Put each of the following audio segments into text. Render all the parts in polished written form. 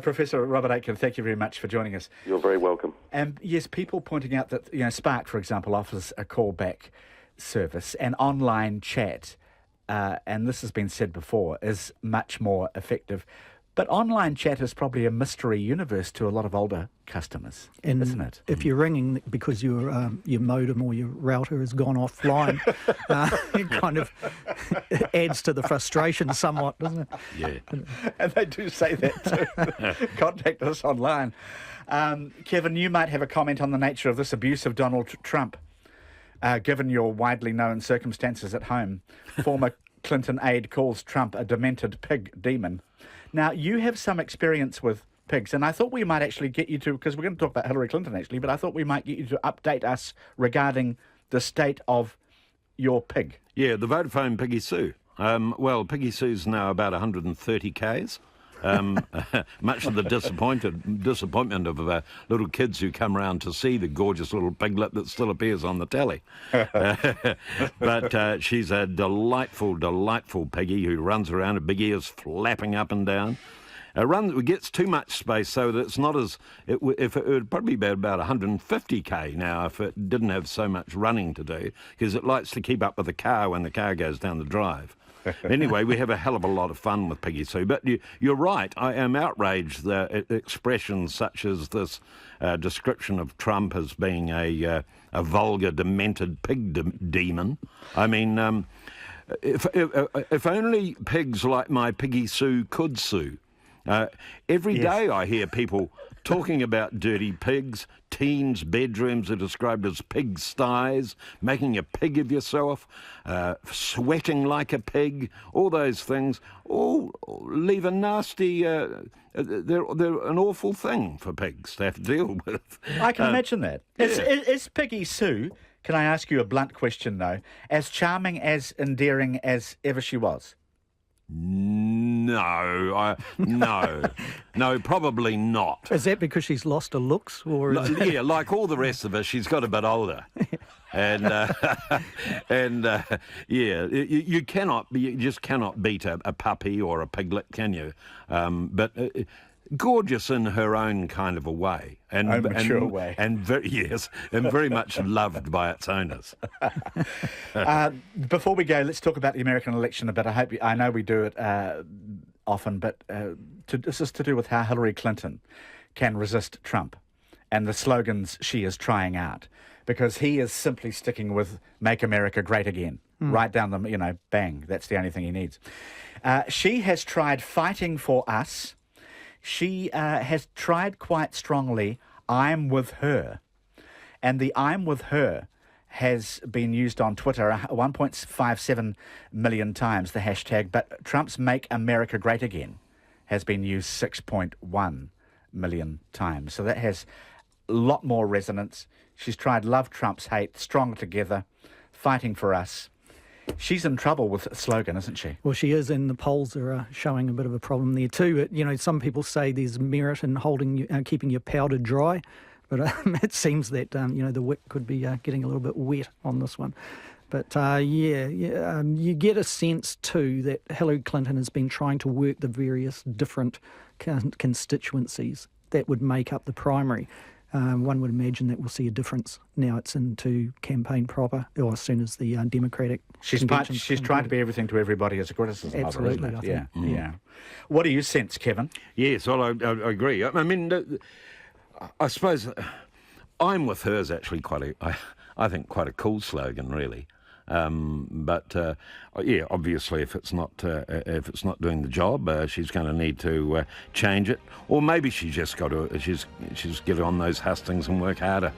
Professor Robert Aitken, thank you very much for joining us. You're very welcome. And yes, people pointing out that Spark, for example, offers a callback service and online chat, and this has been said before, is much more effective. But online chat is probably a mystery universe to a lot of older customers, isn't it? If you're ringing because your modem or your router has gone offline, it kind of adds to the frustration somewhat, doesn't it? Yeah. And they do say that too. Contact us online. Kevin, you might have a comment on the nature of this abuse of Donald Trump, given your widely known circumstances at home. Former Clinton aide calls Trump a demented pig demon. Now, you have some experience with pigs, and I thought we might actually get you to, because we're going to talk about Hillary Clinton actually, but I thought we might get you to update us regarding the state of your pig. Yeah, the Vodafone Piggy Sue. Well, Piggy Sue's now about 130 Ks. Much to the disappointment of little kids who come around to see the gorgeous little piglet that still appears on the telly. But she's a delightful, delightful piggy who runs around with big ears flapping up and down. It gets too much space, so that it's not as... It would probably be about 150k now if it didn't have so much running to do, because it likes to keep up with the car when the car goes down the drive. Anyway, we have a hell of a lot of fun with Piggy Sue. But you're right, I am outraged that expressions such as this description of Trump as being a vulgar, demented pig demon. I mean, if only pigs like my Piggy Sue could sue. Every day I hear people talking about dirty pigs. Teens' bedrooms are described as pig sties, making a pig of yourself, sweating like a pig, all those things, all leave a nasty... they're an awful thing for pigs to have to deal with. I can imagine that. Is Piggy Sue, can I ask you a blunt question though, as charming, as endearing as ever she was? No, probably not. Is that because she's lost her looks? Or Yeah, like all the rest of us, she's got a bit older. And you just cannot beat a puppy or a piglet, can you? But gorgeous in her own kind of a way, and mature way, and very much loved by its owners. Before we go, let's talk about the American election a bit. I know we do it often, but this is to do with how Hillary Clinton can resist Trump and the slogans she is trying out, because he is simply sticking with "Make America Great Again." Right down the, bang. That's the only thing he needs. She has tried fighting for us. She has tried quite strongly, "I'm with her." And the "I'm with her" has been used on Twitter 1.57 million times, the hashtag, but Trump's "Make America Great Again" has been used 6.1 million times. So that has a lot more resonance. She's tried "Love Trump's hate," "Strong together," "Fighting for us." She's in trouble with a slogan, isn't she? Well, she is, and the polls are showing a bit of a problem there too. Some people say there's merit in keeping your powder dry, but it seems that the wick could be getting a little bit wet on this one. But you get a sense too that Hillary Clinton has been trying to work the various different constituencies that would make up the primary. One would imagine that we'll see a difference. Now it's into campaign proper, or as soon as the Democratic... She's trying to be everything to everybody as a criticism. Absolutely, of her, isn't it? I think. Yeah. What do you sense, Kevin? Yes, well, I agree. I mean, I suppose "I'm with her" is actually I think quite a cool slogan, really. But obviously, if it's not doing the job, she's going to need to change it, or maybe she's got to get on those hustings and work harder,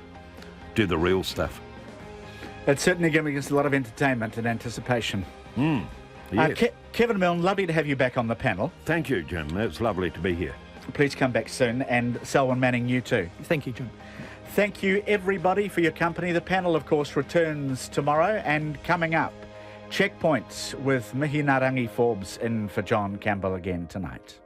do the real stuff. It's certainly giving us a lot of entertainment and anticipation. Yes. Kevin Milne, lovely to have you back on the panel. Thank you, Jim. It's lovely to be here. Please come back soon, and Selwyn Manning, you too. Thank you, Jim. Thank you, everybody, for your company. The panel, of course, returns tomorrow, and coming up, Checkpoints with Mihi Narangi Forbes in for John Campbell again tonight.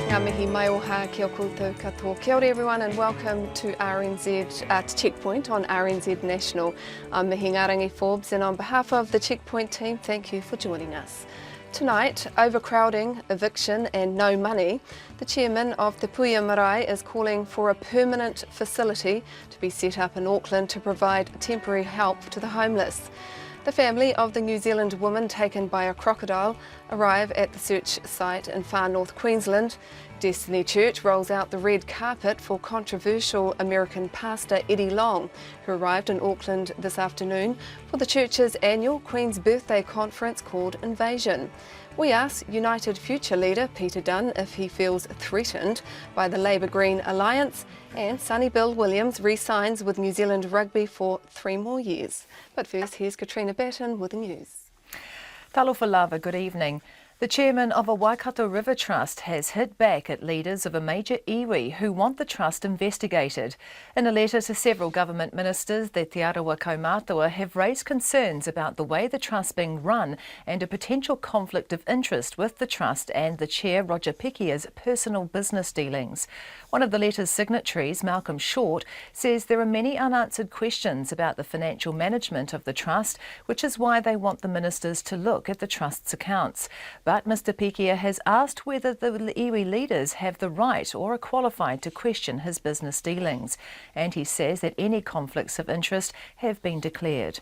Ngā mihi Mai oha kia koutou katoa. Kia ora everyone and welcome to RNZ, to Checkpoint on RNZ National. I'm Mihingarangi Forbes and on behalf of the Checkpoint team, thank you for joining us. Tonight, overcrowding, eviction and no money. The chairman of Te Puia Marae is calling for a permanent facility to be set up in Auckland to provide temporary help to the homeless. The family of the New Zealand woman taken by a crocodile arrive at the search site in far north Queensland. Destiny Church rolls out the red carpet for controversial American pastor Eddie Long, who arrived in Auckland this afternoon for the church's annual Queen's Birthday conference called Invasion. We asked United Future leader Peter Dunn if he feels threatened by the Labour Green alliance, and Sonny Bill Williams re-signs with New Zealand Rugby for 3 more years. But first, here's Katrina Batten with the news. Talofa lava, good evening. The chairman of a Waikato River Trust has hit back at leaders of a major iwi who want the trust investigated. In a letter to several government ministers, the Te Arawa Kaumātua have raised concerns about the way the trust's being run and a potential conflict of interest with the trust and the chair, Roger Pekia's personal business dealings. One of the letter's signatories, Malcolm Short, says there are many unanswered questions about the financial management of the trust, which is why they want the ministers to look at the trust's accounts. But Mr Pekia has asked whether the iwi leaders have the right or are qualified to question his business dealings. And he says that any conflicts of interest have been declared.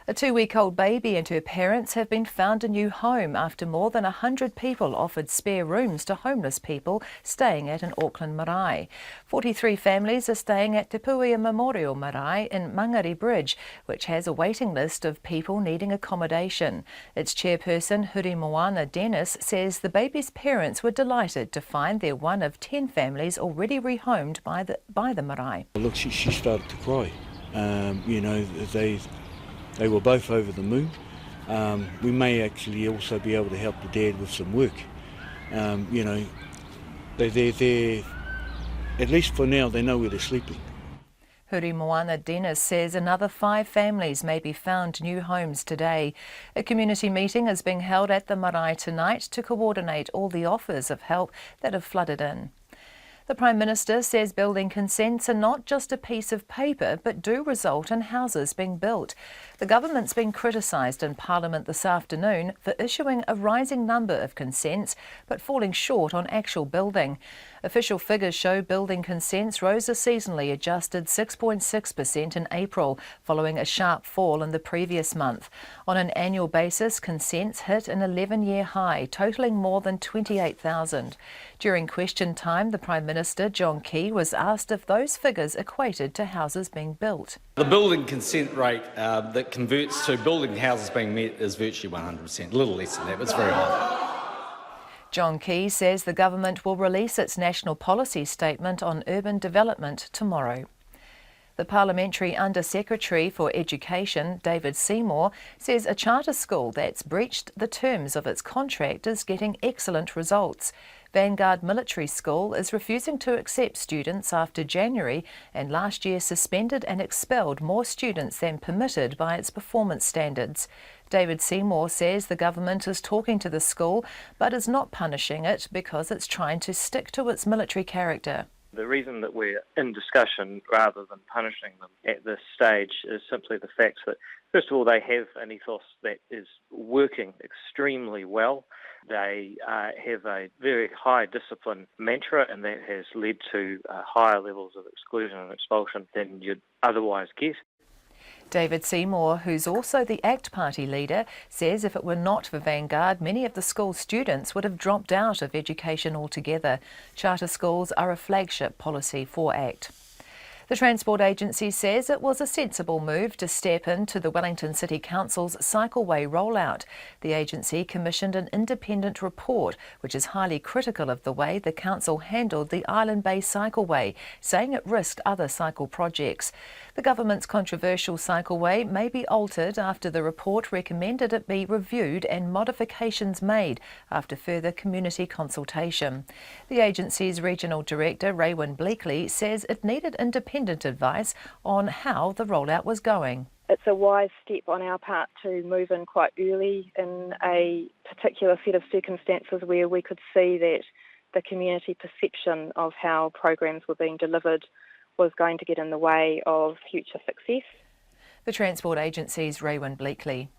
A 2-week-old baby and her parents have been found a new home after more than 100 people offered spare rooms to homeless people staying at an Auckland marae. 43 families are staying at Te Puia Memorial Marae in Mangere Bridge, which has a waiting list of people needing accommodation. Its chairperson, Huri Moana Dennis, says the baby's parents were delighted to find they're one of 10 families already rehomed by the marae. Look, she started to cry. They were both over the moon. We may actually also be able to help the dad with some work. They're at least for now, they know where they're sleeping. Huri Moana Dennis says another 5 families may be found new homes today. A community meeting is being held at the marae tonight to coordinate all the offers of help that have flooded in. The Prime Minister says building consents are not just a piece of paper but do result in houses being built. The government's been criticised in Parliament this afternoon for issuing a rising number of consents but falling short on actual building. Official figures show building consents rose a seasonally adjusted 6.6% in April, following a sharp fall in the previous month. On an annual basis, consents hit an 11-year high, totalling more than 28,000. During question time, the Prime Minister, John Campbell, was asked if those figures equated to houses being built. The building consent rate that converts to building houses being met is virtually 100%, a little less than that, but it's very high. John Campbell says the government will release its national policy statement on urban development tomorrow. The Parliamentary Under-Secretary for Education, David Seymour, says a charter school that's breached the terms of its contract is getting excellent results. Vanguard Military School is refusing to accept students after January and last year suspended and expelled more students than permitted by its performance standards. David Seymour says the government is talking to the school but is not punishing it because it's trying to stick to its military character. The reason that we're in discussion rather than punishing them at this stage is simply the fact that, first of all, they have an ethos that is working extremely well. They have a very high discipline mantra, and that has led to higher levels of exclusion and expulsion than you'd otherwise get. David Seymour, who's also the ACT Party leader, says if it were not for Vanguard, many of the school's students would have dropped out of education altogether. Charter schools are a flagship policy for ACT. The Transport Agency says it was a sensible move to step into the Wellington City Council's cycleway rollout. The agency commissioned an independent report which is highly critical of the way the council handled the Island Bay cycleway, saying it risked other cycle projects. The government's controversial cycleway may be altered after the report recommended it be reviewed and modifications made after further community consultation. The agency's regional director, Raywin Bleakley, says it needed independent advice on how the rollout was going. It's a wise step on our part to move in quite early in a particular set of circumstances where we could see that the community perception of how programs were being delivered was going to get in the way of future success. The Transport Agency's Raywin Bleakley.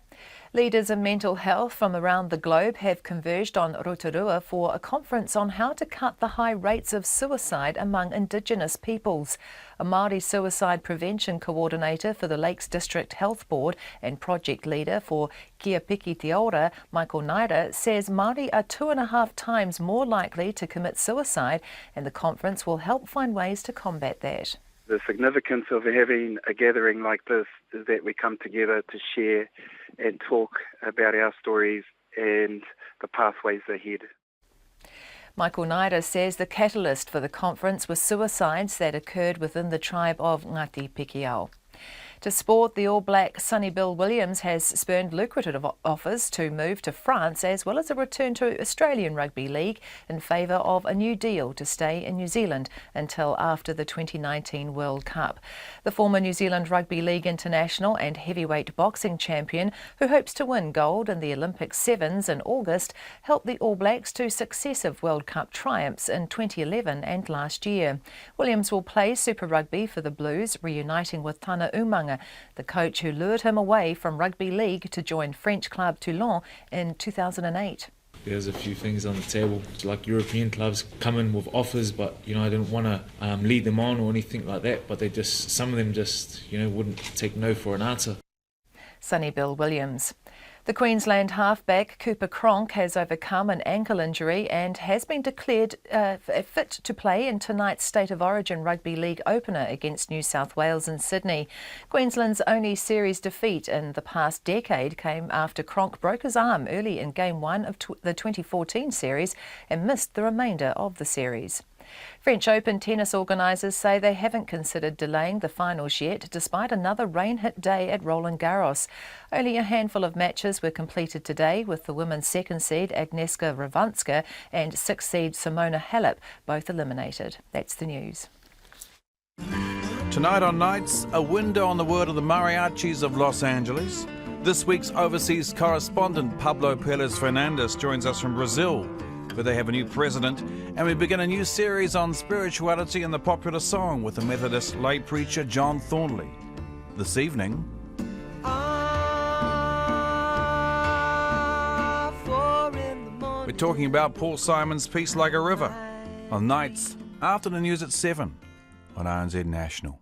Leaders of mental health from around the globe have converged on Rotorua for a conference on how to cut the high rates of suicide among Indigenous peoples. A Māori suicide prevention coordinator for the Lakes District Health Board and project leader for Kia Piki Te Ora, Michael Naira, says Māori are 2.5 times more likely to commit suicide, and the conference will help find ways to combat that. The significance of having a gathering like this is that we come together to share and talk about our stories and the pathways ahead. Michael Naira says the catalyst for the conference was suicides that occurred within the tribe of Ngāti Pikiao. To sport, the All Black Sonny Bill Williams has spurned lucrative offers to move to France as well as a return to Australian Rugby League in favour of a new deal to stay in New Zealand until after the 2019 World Cup. The former New Zealand Rugby League international and heavyweight boxing champion, who hopes to win gold in the Olympic Sevens in August, helped the All Blacks to successive World Cup triumphs in 2011 and last year. Williams will play Super Rugby for the Blues, reuniting with Tana Umanga, the coach who lured him away from rugby league to join French club Toulon in 2008. There's a few things on the table. It's like European clubs come in with offers, but I didn't want to lead them on or anything like that. But some of them just wouldn't take no for an answer. Sonny Bill Williams. The Queensland halfback Cooper Cronk has overcome an ankle injury and has been declared fit to play in tonight's State of Origin Rugby League opener against New South Wales in Sydney. Queensland's only series defeat in the past decade came after Cronk broke his arm early in Game 1 of the 2014 series and missed the remainder of the series. French Open tennis organisers say they haven't considered delaying the finals yet, despite another rain-hit day at Roland Garros. Only a handful of matches were completed today, with the women's second seed Agnieszka Radwanska and sixth seed Simona Halep both eliminated. That's the news. Tonight on Nights, a window on the world of the mariachis of Los Angeles. This week's overseas correspondent Pablo Pérez Fernandez joins us from Brazil, where they have a new president, and we begin a new series on spirituality and the popular song with the Methodist lay preacher John Thornley. This evening, we're talking about Paul Simon's Peace Like a River on Nights after the news at 7 on RNZ National.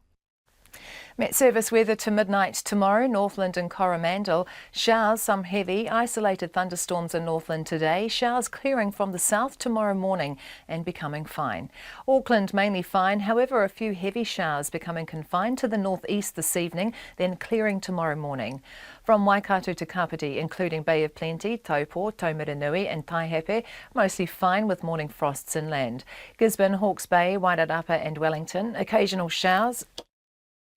Met Service weather to midnight tomorrow, Northland and Coromandel. Showers, some heavy, isolated thunderstorms in Northland today. Showers clearing from the south tomorrow morning and becoming fine. Auckland mainly fine, however a few heavy showers becoming confined to the northeast this evening, then clearing tomorrow morning. From Waikato to Kapiti, including Bay of Plenty, Taupo, Taumiranui and Taihape, mostly fine with morning frosts inland. Gisborne, Hawke's Bay, Wairarapa and Wellington, occasional showers.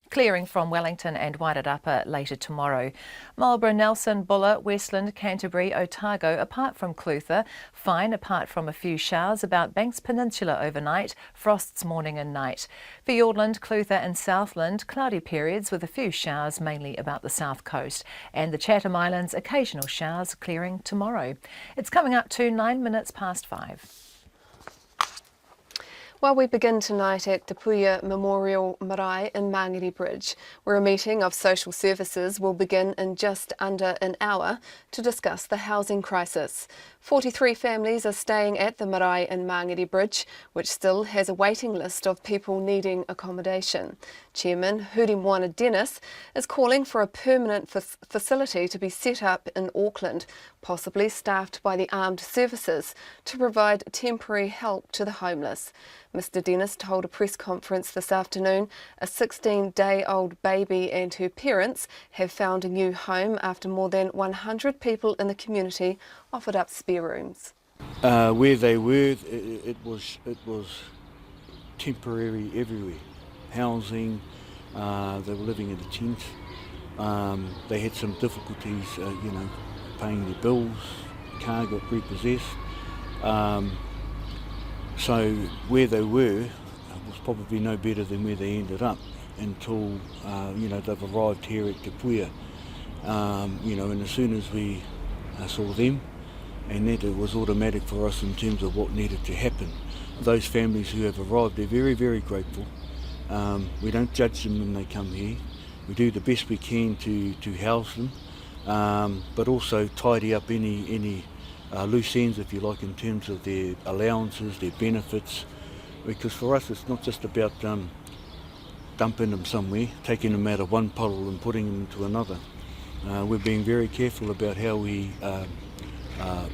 Clearing from Wellington and Wairarapa later tomorrow. Marlborough, Nelson, Buller, Westland, Canterbury, Otago, apart from Clutha, fine apart from a few showers about Banks Peninsula overnight, frosts morning and night. Fiordland, Clutha and Southland, cloudy periods with a few showers mainly about the south coast. And the Chatham Islands, occasional showers clearing tomorrow. It's coming up to 9 minutes past 5. Well, we begin tonight at Te Puia Memorial Marae in Mangere Bridge, where a meeting of social services will begin in just under an hour to discuss the housing crisis. 43 families are staying at the marae in Mangere Bridge, which still has a waiting list of people needing accommodation. Chairman Hurimwana Dennis is calling for a permanent facility to be set up in Auckland, possibly staffed by the armed services, to provide temporary help to the homeless. Mr Dennis told a press conference this afternoon a 16-day-old baby and her parents have found a new home after more than 100 people in the community offered up spare rooms. Where they were, it was temporary everywhere. Housing, they were living in the tents. They had some difficulties, paying their bills. Car got repossessed. So where they were was probably no better than where they ended up until, they've arrived here at Te Puia. And as soon as we saw them, and that it was automatic for us in terms of what needed to happen. those families who have arrived, they're very, very grateful. We don't judge them when they come here. We do the best we can to house them, but also tidy up any loose ends, if you like, in terms of their allowances, their benefits, because for us it's not just about dumping them somewhere, taking them out of one puddle and putting them into another. We're being very careful about how we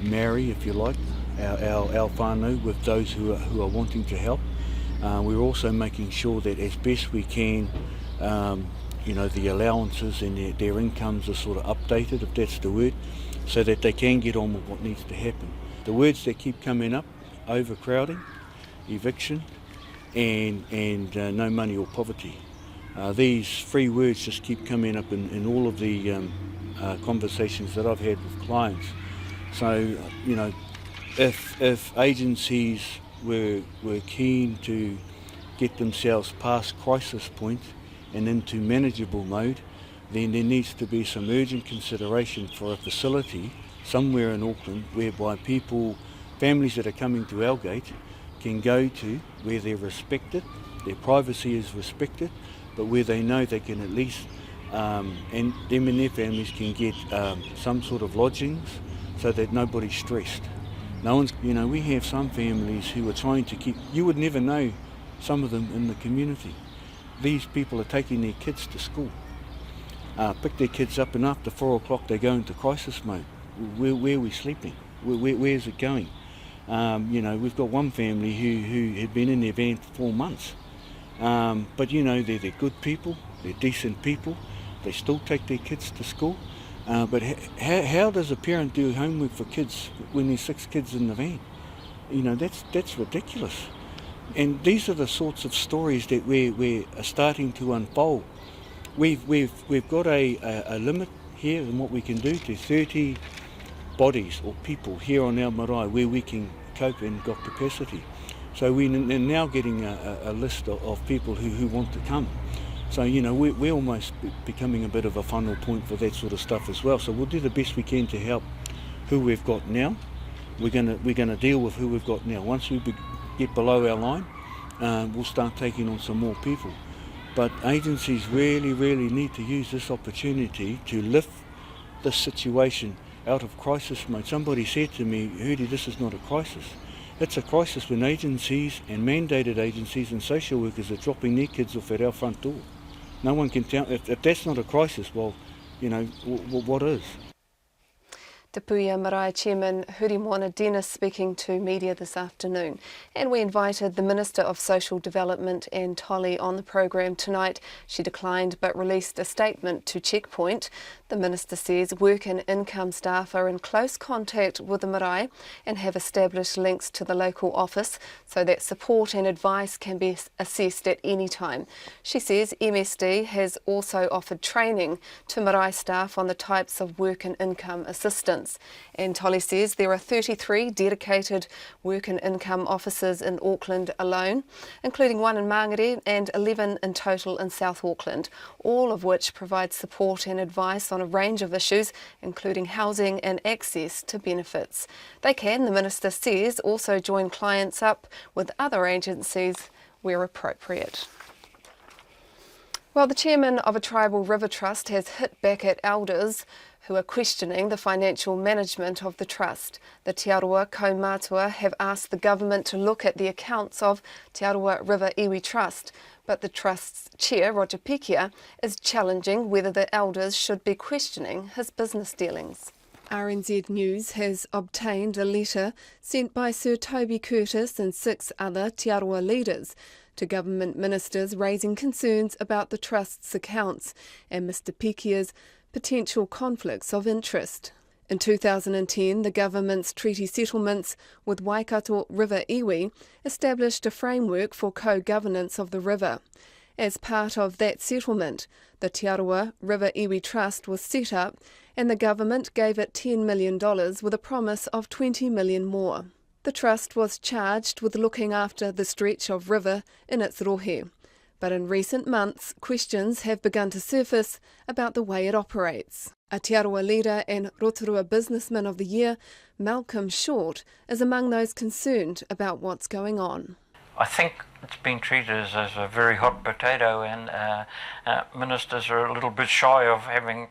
marry, if you like, our whānau with those who are wanting to help. We're also making sure that as best we can, the allowances and their incomes are sort of updated, if that's the word, so that they can get on with what needs to happen. The words that keep coming up: overcrowding, eviction, and no money or poverty. These three words just keep coming up in all of the conversations that I've had with clients. So, if agencies were keen to get themselves past crisis point and into manageable mode, then there needs to be some urgent consideration for a facility somewhere in Auckland whereby families that are coming to our gate can go to, where they're respected, their privacy is respected, but where they know they can at least, and them and their families can get some sort of lodgings so that nobody's stressed. No one's, we have some families who are trying to keep, you would never know some of them in the community. These people are taking their kids to school, pick their kids up, and after 4 o'clock they go into crisis mode. Where are we sleeping? Where's it going? We've got one family who had been in their van for 4 months. But they're good people, they're decent people, they still take their kids to school. But how does a parent do homework for kids when there's 6 kids in the van? That's ridiculous. And these are the sorts of stories that we're starting to unfold. We've got a limit here in what we can do to 30 bodies or people here on our marae where we can cope and got capacity. So we're now getting a list of people who want to come. So we're almost becoming a bit of a funnel point for that sort of stuff as well. So we'll do the best we can to help who we've got now. We're gonna deal with who we've got now. Once we get below our line, we'll start taking on some more people. But agencies really, really need to use this opportunity to lift this situation out of crisis mode. Somebody said to me, "Hudi, this is not a crisis." It's a crisis when agencies and mandated agencies and social workers are dropping their kids off at our front door. No one can tell, if that's not a crisis, well, what is? Te Puia Marae Chairman Huri Moana Dennis speaking to media this afternoon. And we invited the Minister of Social Development Anne Tolley on the programme tonight. She declined but released a statement to Checkpoint. The Minister says work and income staff are in close contact with the marae and have established links to the local office so that support and advice can be assessed at any time. She says MSD has also offered training to marae staff on the types of work and income assistance. And Tolley says there are 33 dedicated work and income officers in Auckland alone, including 1 in Mangere and 11 in total in South Auckland, all of which provide support and advice on a range of issues, including housing and access to benefits. They can, the Minister says, also join clients up with other agencies where appropriate. Well, the chairman of a tribal river trust has hit back at elders who are questioning the financial management of the trust. The Te Aroa Kaumātua have asked the government to look at the accounts of Te Aroa River Iwi Trust, but the trust's chair, Roger Pikia, is challenging whether the elders should be questioning his business dealings. RNZ News has obtained a letter sent by Sir Toby Curtis and 6 other Te Aroa leaders to government ministers raising concerns about the trust's accounts and Mr Pikia's potential conflicts of interest. In 2010, the government's treaty settlements with Waikato River Iwi established a framework for co-governance of the river. As part of that settlement, the Te Aroa River Iwi Trust was set up and the government gave it $10 million with a promise of $20 million more. The trust was charged with looking after the stretch of river in its rohe. But in recent months, questions have begun to surface about the way it operates. Aotearoa leader and Rotorua Businessman of the Year, Malcolm Short, is among those concerned about what's going on. I think it's been treated as a very hot potato, and ministers are a little bit shy of having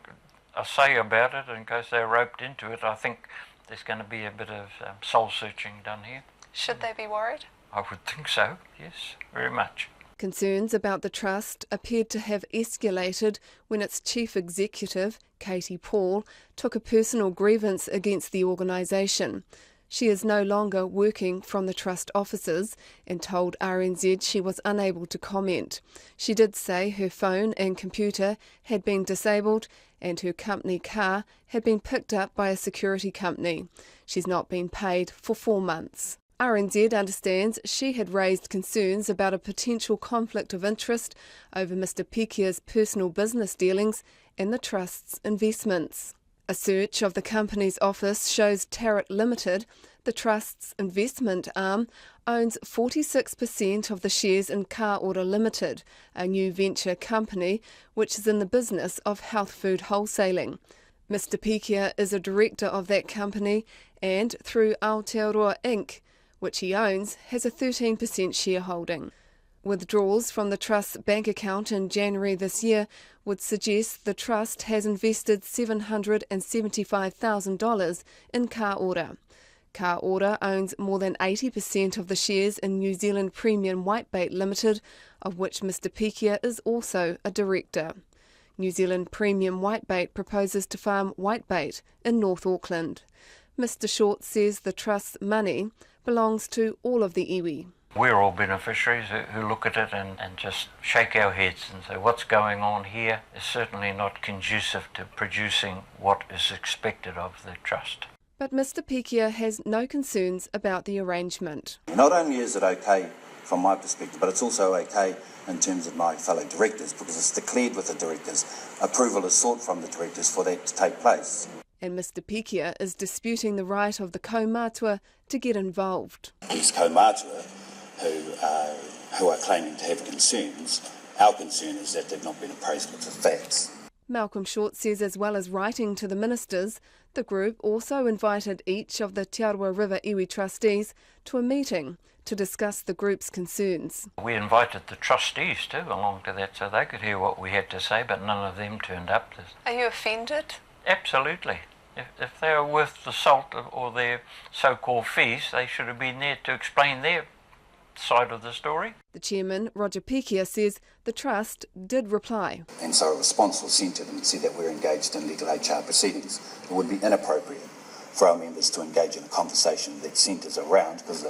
a say about it, and because they're roped into it, I think there's going to be a bit of soul searching done here. Should they be worried? I would think so, yes, very much. Concerns about the trust appeared to have escalated when its chief executive, Katie Paul, took a personal grievance against the organisation. She is no longer working from the trust offices and told RNZ she was unable to comment. She did say her phone and computer had been disabled and her company car had been picked up by a security company. She's not been paid for 4 months. RNZ understands she had raised concerns about a potential conflict of interest over Mr Pikia's personal business dealings and the trust's investments. A search of the company's office shows Tarrant Limited, the trust's investment arm, owns 46% of the shares in Car Order Limited, a new venture company which is in the business of health food wholesaling. Mr Pikia is a director of that company and, through Aotearoa Inc., which he owns, has a 13% shareholding. Withdrawals from the trust's bank account in January this year would suggest the trust has invested $775,000 in Car Order. Car Order owns more than 80% of the shares in New Zealand Premium Whitebait Limited, of which Mr Pikia is also a director. New Zealand Premium Whitebait proposes to farm whitebait in North Auckland. Mr Short says the trust's money belongs to all of the iwi. We're all beneficiaries who look at it and just shake our heads and say what's going on here is certainly not conducive to producing what is expected of the trust. But Mr Pikia has no concerns about the arrangement. Not only is it okay from my perspective, but it's also okay in terms of my fellow directors, because it's declared with the directors. Approval is sought from the directors for that to take place. And Mr Pikia is disputing the right of the kaumātua to get involved. These kaumātua who are claiming to have concerns, our concern is that they've not been appraised with the facts. Malcolm Short says as well as writing to the ministers, the group also invited each of the Te Aroha River iwi trustees to a meeting to discuss the group's concerns. We invited the trustees too along to that so they could hear what we had to say, but none of them turned up. Are you offended? Absolutely. If they are worth the salt or their so-called fees, they should have been there to explain their side of the story. The chairman, Roger Pikia, says the trust did reply. And so a response was sent to them and said that we're engaged in legal HR proceedings. It would be inappropriate for our members to engage in a conversation that centres around, because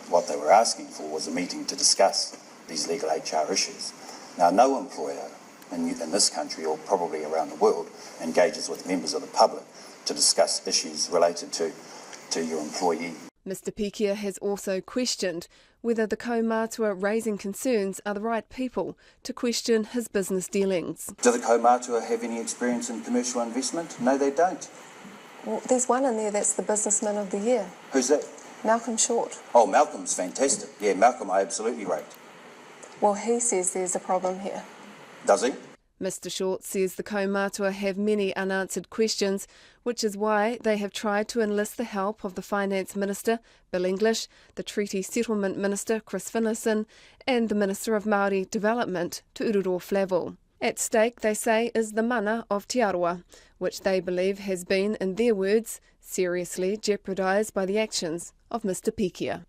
what they were asking for was a meeting to discuss these legal HR issues. Now, no employer in this country, or probably around the world, engages with members of the public to discuss issues related to your employee. Mr Pikia has also questioned whether the kaumātua raising concerns are the right people to question his business dealings. Do the kaumātua have any experience in commercial investment? No, they don't. Well, there's one in there that's the Businessman of the Year. Who's that? Malcolm Short. Oh, Malcolm's fantastic. Yeah, Malcolm I absolutely rate. Well, he says there's a problem here. Does he? Mr Short says the kaumātua have many unanswered questions, which is why they have tried to enlist the help of the Finance Minister, Bill English, the Treaty Settlement Minister, Chris Finlayson, and the Minister of Māori Development, Te Ururo Flavel. At stake, they say, is the mana of Te Aroha, which they believe has been, in their words, seriously jeopardised by the actions of Mr Pikia.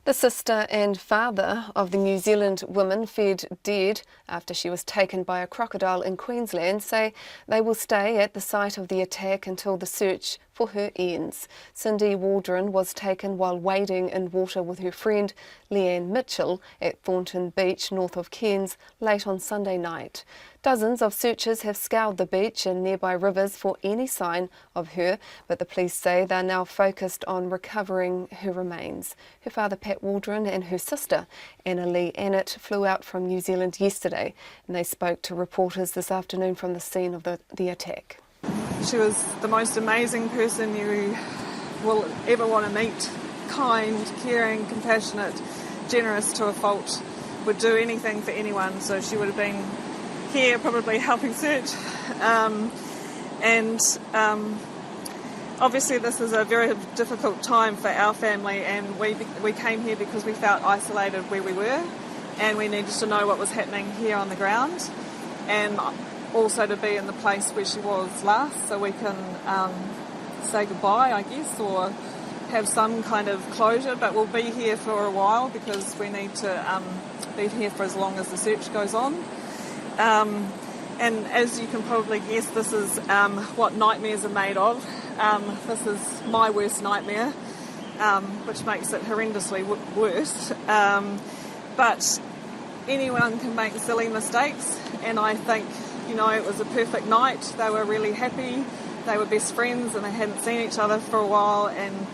The sister and father of the New Zealand woman feared dead after she was taken by a crocodile in Queensland say they will stay at the site of the attack until the search for her ends. Cindy Waldron was taken while wading in water with her friend Leanne Mitchell at Thornton Beach north of Cairns late on Sunday night. Dozens of searchers have scoured the beach and nearby rivers for any sign of her, but the police say they're now focused on recovering her remains. Her father Pat Waldron and her sister Anna Lee Annett flew out from New Zealand yesterday, and they spoke to reporters this afternoon from the scene of the attack. She was the most amazing person you will ever want to meet. Kind, caring, compassionate, generous to a fault, would do anything for anyone, so she would have been here probably helping search. Obviously this is a very difficult time for our family, and we came here because we felt isolated where we were, and we needed to know what was happening here on the ground, and also to be in the place where she was last, so we can say goodbye, I guess, or have some kind of closure. But we'll be here for a while because we need to be here for as long as the search goes on. And as you can probably guess, this is what nightmares are made of. This is my worst nightmare, which makes it horrendously worse. But anyone can make silly mistakes, and I think, it was a perfect night. They were really happy. They were best friends, and they hadn't seen each other for a while, and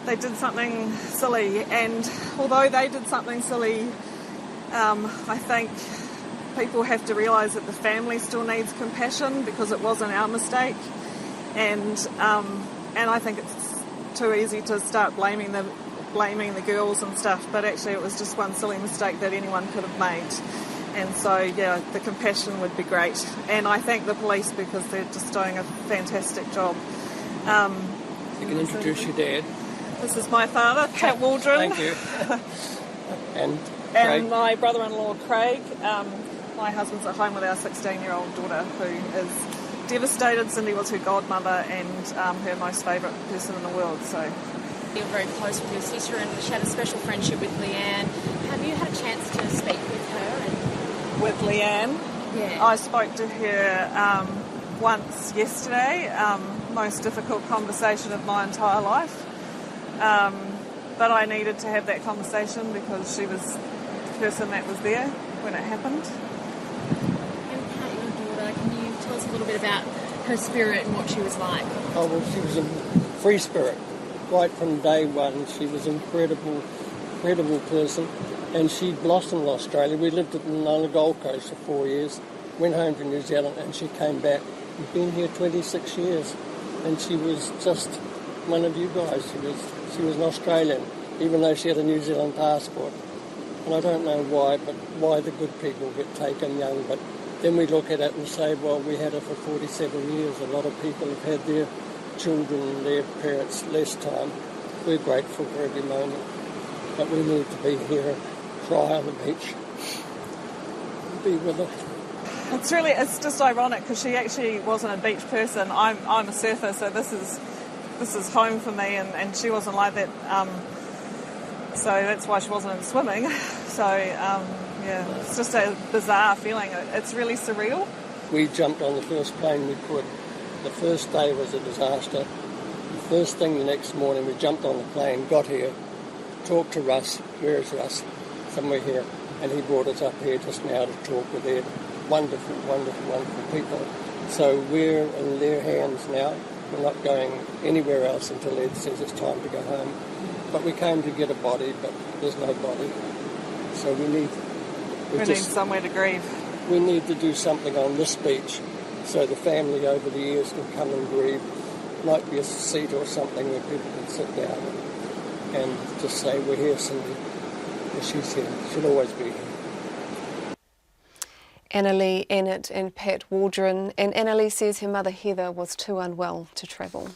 they did something silly. And although they did something silly, I think people have to realise that the family still needs compassion because it wasn't our mistake, and I think it's too easy to start blaming the girls and stuff, but actually it was just one silly mistake that anyone could have made. And so, yeah, the compassion would be great. And I thank the police because they're just doing a fantastic job. You can introduce your dad. This is my father, Pat Waldron. Thank you. And my brother-in-law, Craig. My husband's at home with our 16-year-old daughter, who is devastated. Cindy was her godmother and her most favourite person in the world. So you're very close with your sister, and she had a special friendship with Leanne. Have you had a chance to speak with her? With Leanne? Yeah. I spoke to her once yesterday. Most difficult conversation of my entire life. But I needed to have that conversation because she was the person that was there when it happened. And Pat, your daughter, can you tell us a little bit about her spirit and what she was like? Oh, well, she was a free spirit. Right from day one, she was an incredible person. And she blossomed in Australia. We lived on the Gold Coast for 4 years, went home to New Zealand, and she came back. We've been here 26 years, and she was just one of you guys. She was an Australian, even though she had a New Zealand passport. And I don't know why the good people get taken young, but then we look at it and say, well, we had her for 47 years. A lot of people have had their children and their parents less time. We're grateful for every moment, but we need to be here, cry on the beach, be with her. It's just ironic because she actually wasn't a beach person. I'm a surfer, so this is home for me, and she wasn't like that. So that's why she wasn't in swimming. So it's just a bizarre feeling. It's really surreal. We jumped on the first plane we could. The first day was a disaster. The first thing the next morning, we jumped on the plane, got here, talked to Russ. Where is Russ? Somewhere here. And he brought us up here just now to talk with their wonderful, wonderful, wonderful people. So we're in their hands now. We're not going anywhere else until Ed says it's time to go home. But we came to get a body, but there's no body. So we need somewhere to grieve. We need to do something on this beach so the family over the years can come and grieve. Might be a seat or something where people can sit down and just say, we're here, Cindy. And she's here. She'll always be here. Annalie Ennett and Pat Waldron. And Annalie says her mother Heather was too unwell to travel.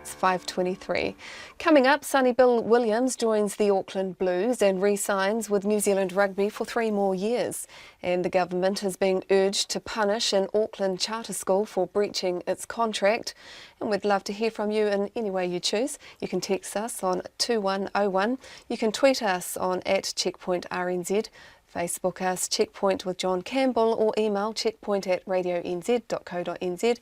It's 5:23. Coming up, Sonny Bill Williams joins the Auckland Blues and re-signs with New Zealand Rugby for 3 more years. And the government is being urged to punish an Auckland charter school for breaching its contract. And we'd love to hear from you in any way you choose. You can text us on 2101. You can tweet us on @CheckpointRNZ. Facebook us Checkpoint with John Campbell, or email checkpoint@radionz.co.nz.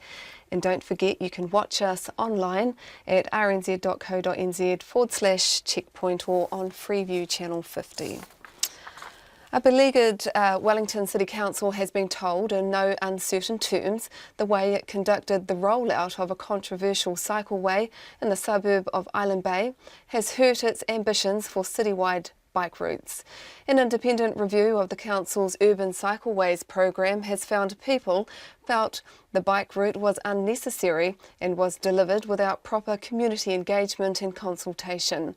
And don't forget, you can watch us online at rnz.co.nz/checkpoint or on Freeview Channel 50. A beleaguered Wellington City Council has been told in no uncertain terms the way it conducted the rollout of a controversial cycleway in the suburb of Island Bay has hurt its ambitions for citywide bike routes. An independent review of the Council's Urban Cycleways program has found people felt the bike route was unnecessary and was delivered without proper community engagement and consultation.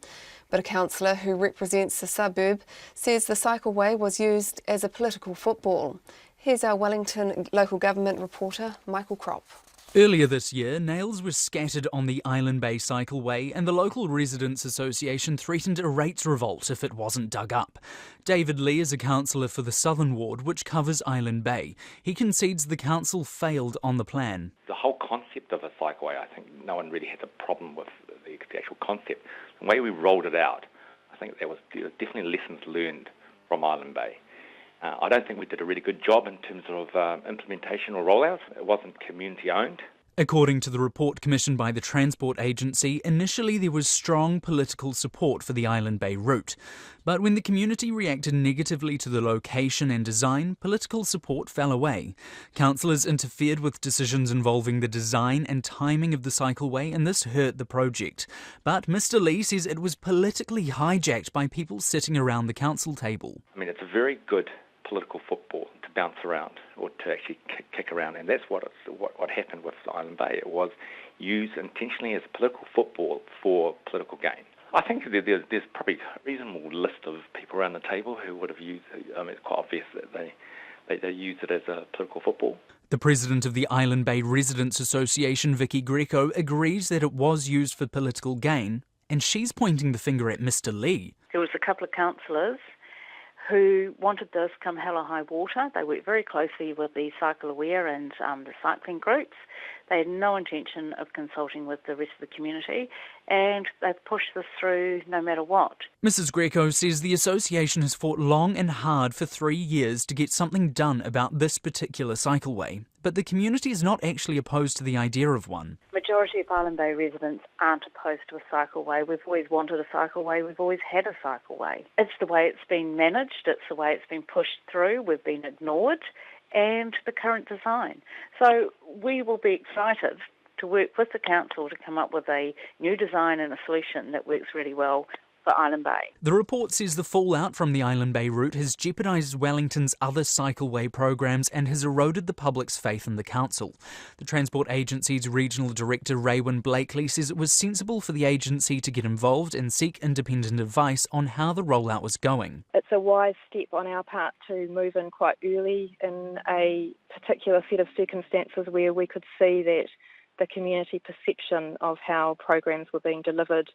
But a councillor who represents the suburb says the cycleway was used as a political football. Here's our Wellington local government reporter, Michael Kropp. Earlier this year, nails were scattered on the Island Bay cycleway and the local residents association threatened a rates revolt if it wasn't dug up. David Lee is a councillor for the Southern Ward, which covers Island Bay. He concedes the council failed on the plan. The whole concept of a cycleway, I think no one really had a problem with the actual concept. The way we rolled it out, I think there was definitely lessons learned from Island Bay. I don't think we did a really good job in terms of implementation or rollout. It wasn't community owned. According to the report commissioned by the Transport Agency, initially there was strong political support for the Island Bay route. But when the community reacted negatively to the location and design, political support fell away. Councillors interfered with decisions involving the design and timing of the cycleway, and this hurt the project. But Mr. Lee says it was politically hijacked by people sitting around the council table. I mean, it's a very good political football to bounce around or to actually kick around, and that's what happened with Island Bay. It was used intentionally as a political football for political gain. I think there's probably a reasonable list of people around the table who would have used it. It's quite obvious that they used it as a political football. The president of the Island Bay Residents Association, Vicky Greco, agrees that it was used for political gain, and she's pointing the finger at Mr. Lee. There was a couple of councillors who wanted this come hell or high water. They worked very closely with the Cycle Aware and the cycling groups. They had no intention of consulting with the rest of the community, and they've pushed this through no matter what. Mrs. Greco says the association has fought long and hard for 3 years to get something done about this particular cycleway, but the community is not actually opposed to the idea of one. Majority of Island Bay residents aren't opposed to a cycleway. We've always wanted a cycleway. We've always had a cycleway. It's the way it's been managed. It's the way it's been pushed through. We've been ignored, and the current design. So we will be excited to work with the council to come up with a new design and a solution that works really well for Island Bay. The report says the fallout from the Island Bay route has jeopardised Wellington's other cycleway programs and has eroded the public's faith in the council. The Transport Agency's Regional Director Raywin Blakely says it was sensible for the agency to get involved and seek independent advice on how the rollout was going. It's a wise step on our part to move in quite early in a particular set of circumstances where we could see that the community perception of how programs were being delivered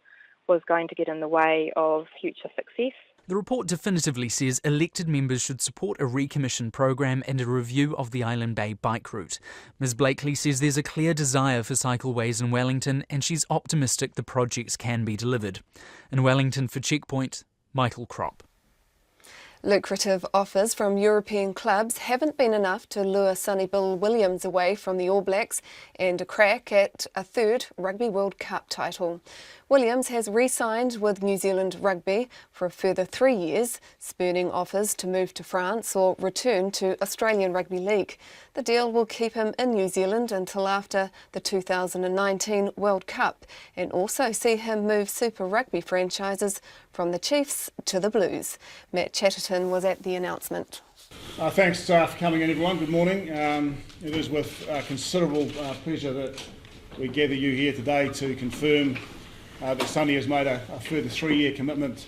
was going to get in the way of future success. The report definitively says elected members should support a recommissioned program and a review of the Island Bay bike route. Ms Blakely says there's a clear desire for cycleways in Wellington and she's optimistic the projects can be delivered. In Wellington for Checkpoint, Michael Kropp. Lucrative offers from European clubs haven't been enough to lure Sonny Bill Williams away from the All Blacks and a crack at a third Rugby World Cup title. Williams has re-signed with New Zealand Rugby for a further 3 years, spurning offers to move to France or return to Australian Rugby League. The deal will keep him in New Zealand until after the 2019 World Cup and also see him move Super Rugby franchises from the Chiefs to the Blues. Matt Chatterton was at the announcement. Thanks for coming in, everyone. Good morning. It is with considerable pleasure that we gather you here today to confirm that Sonny has made a further 3-year commitment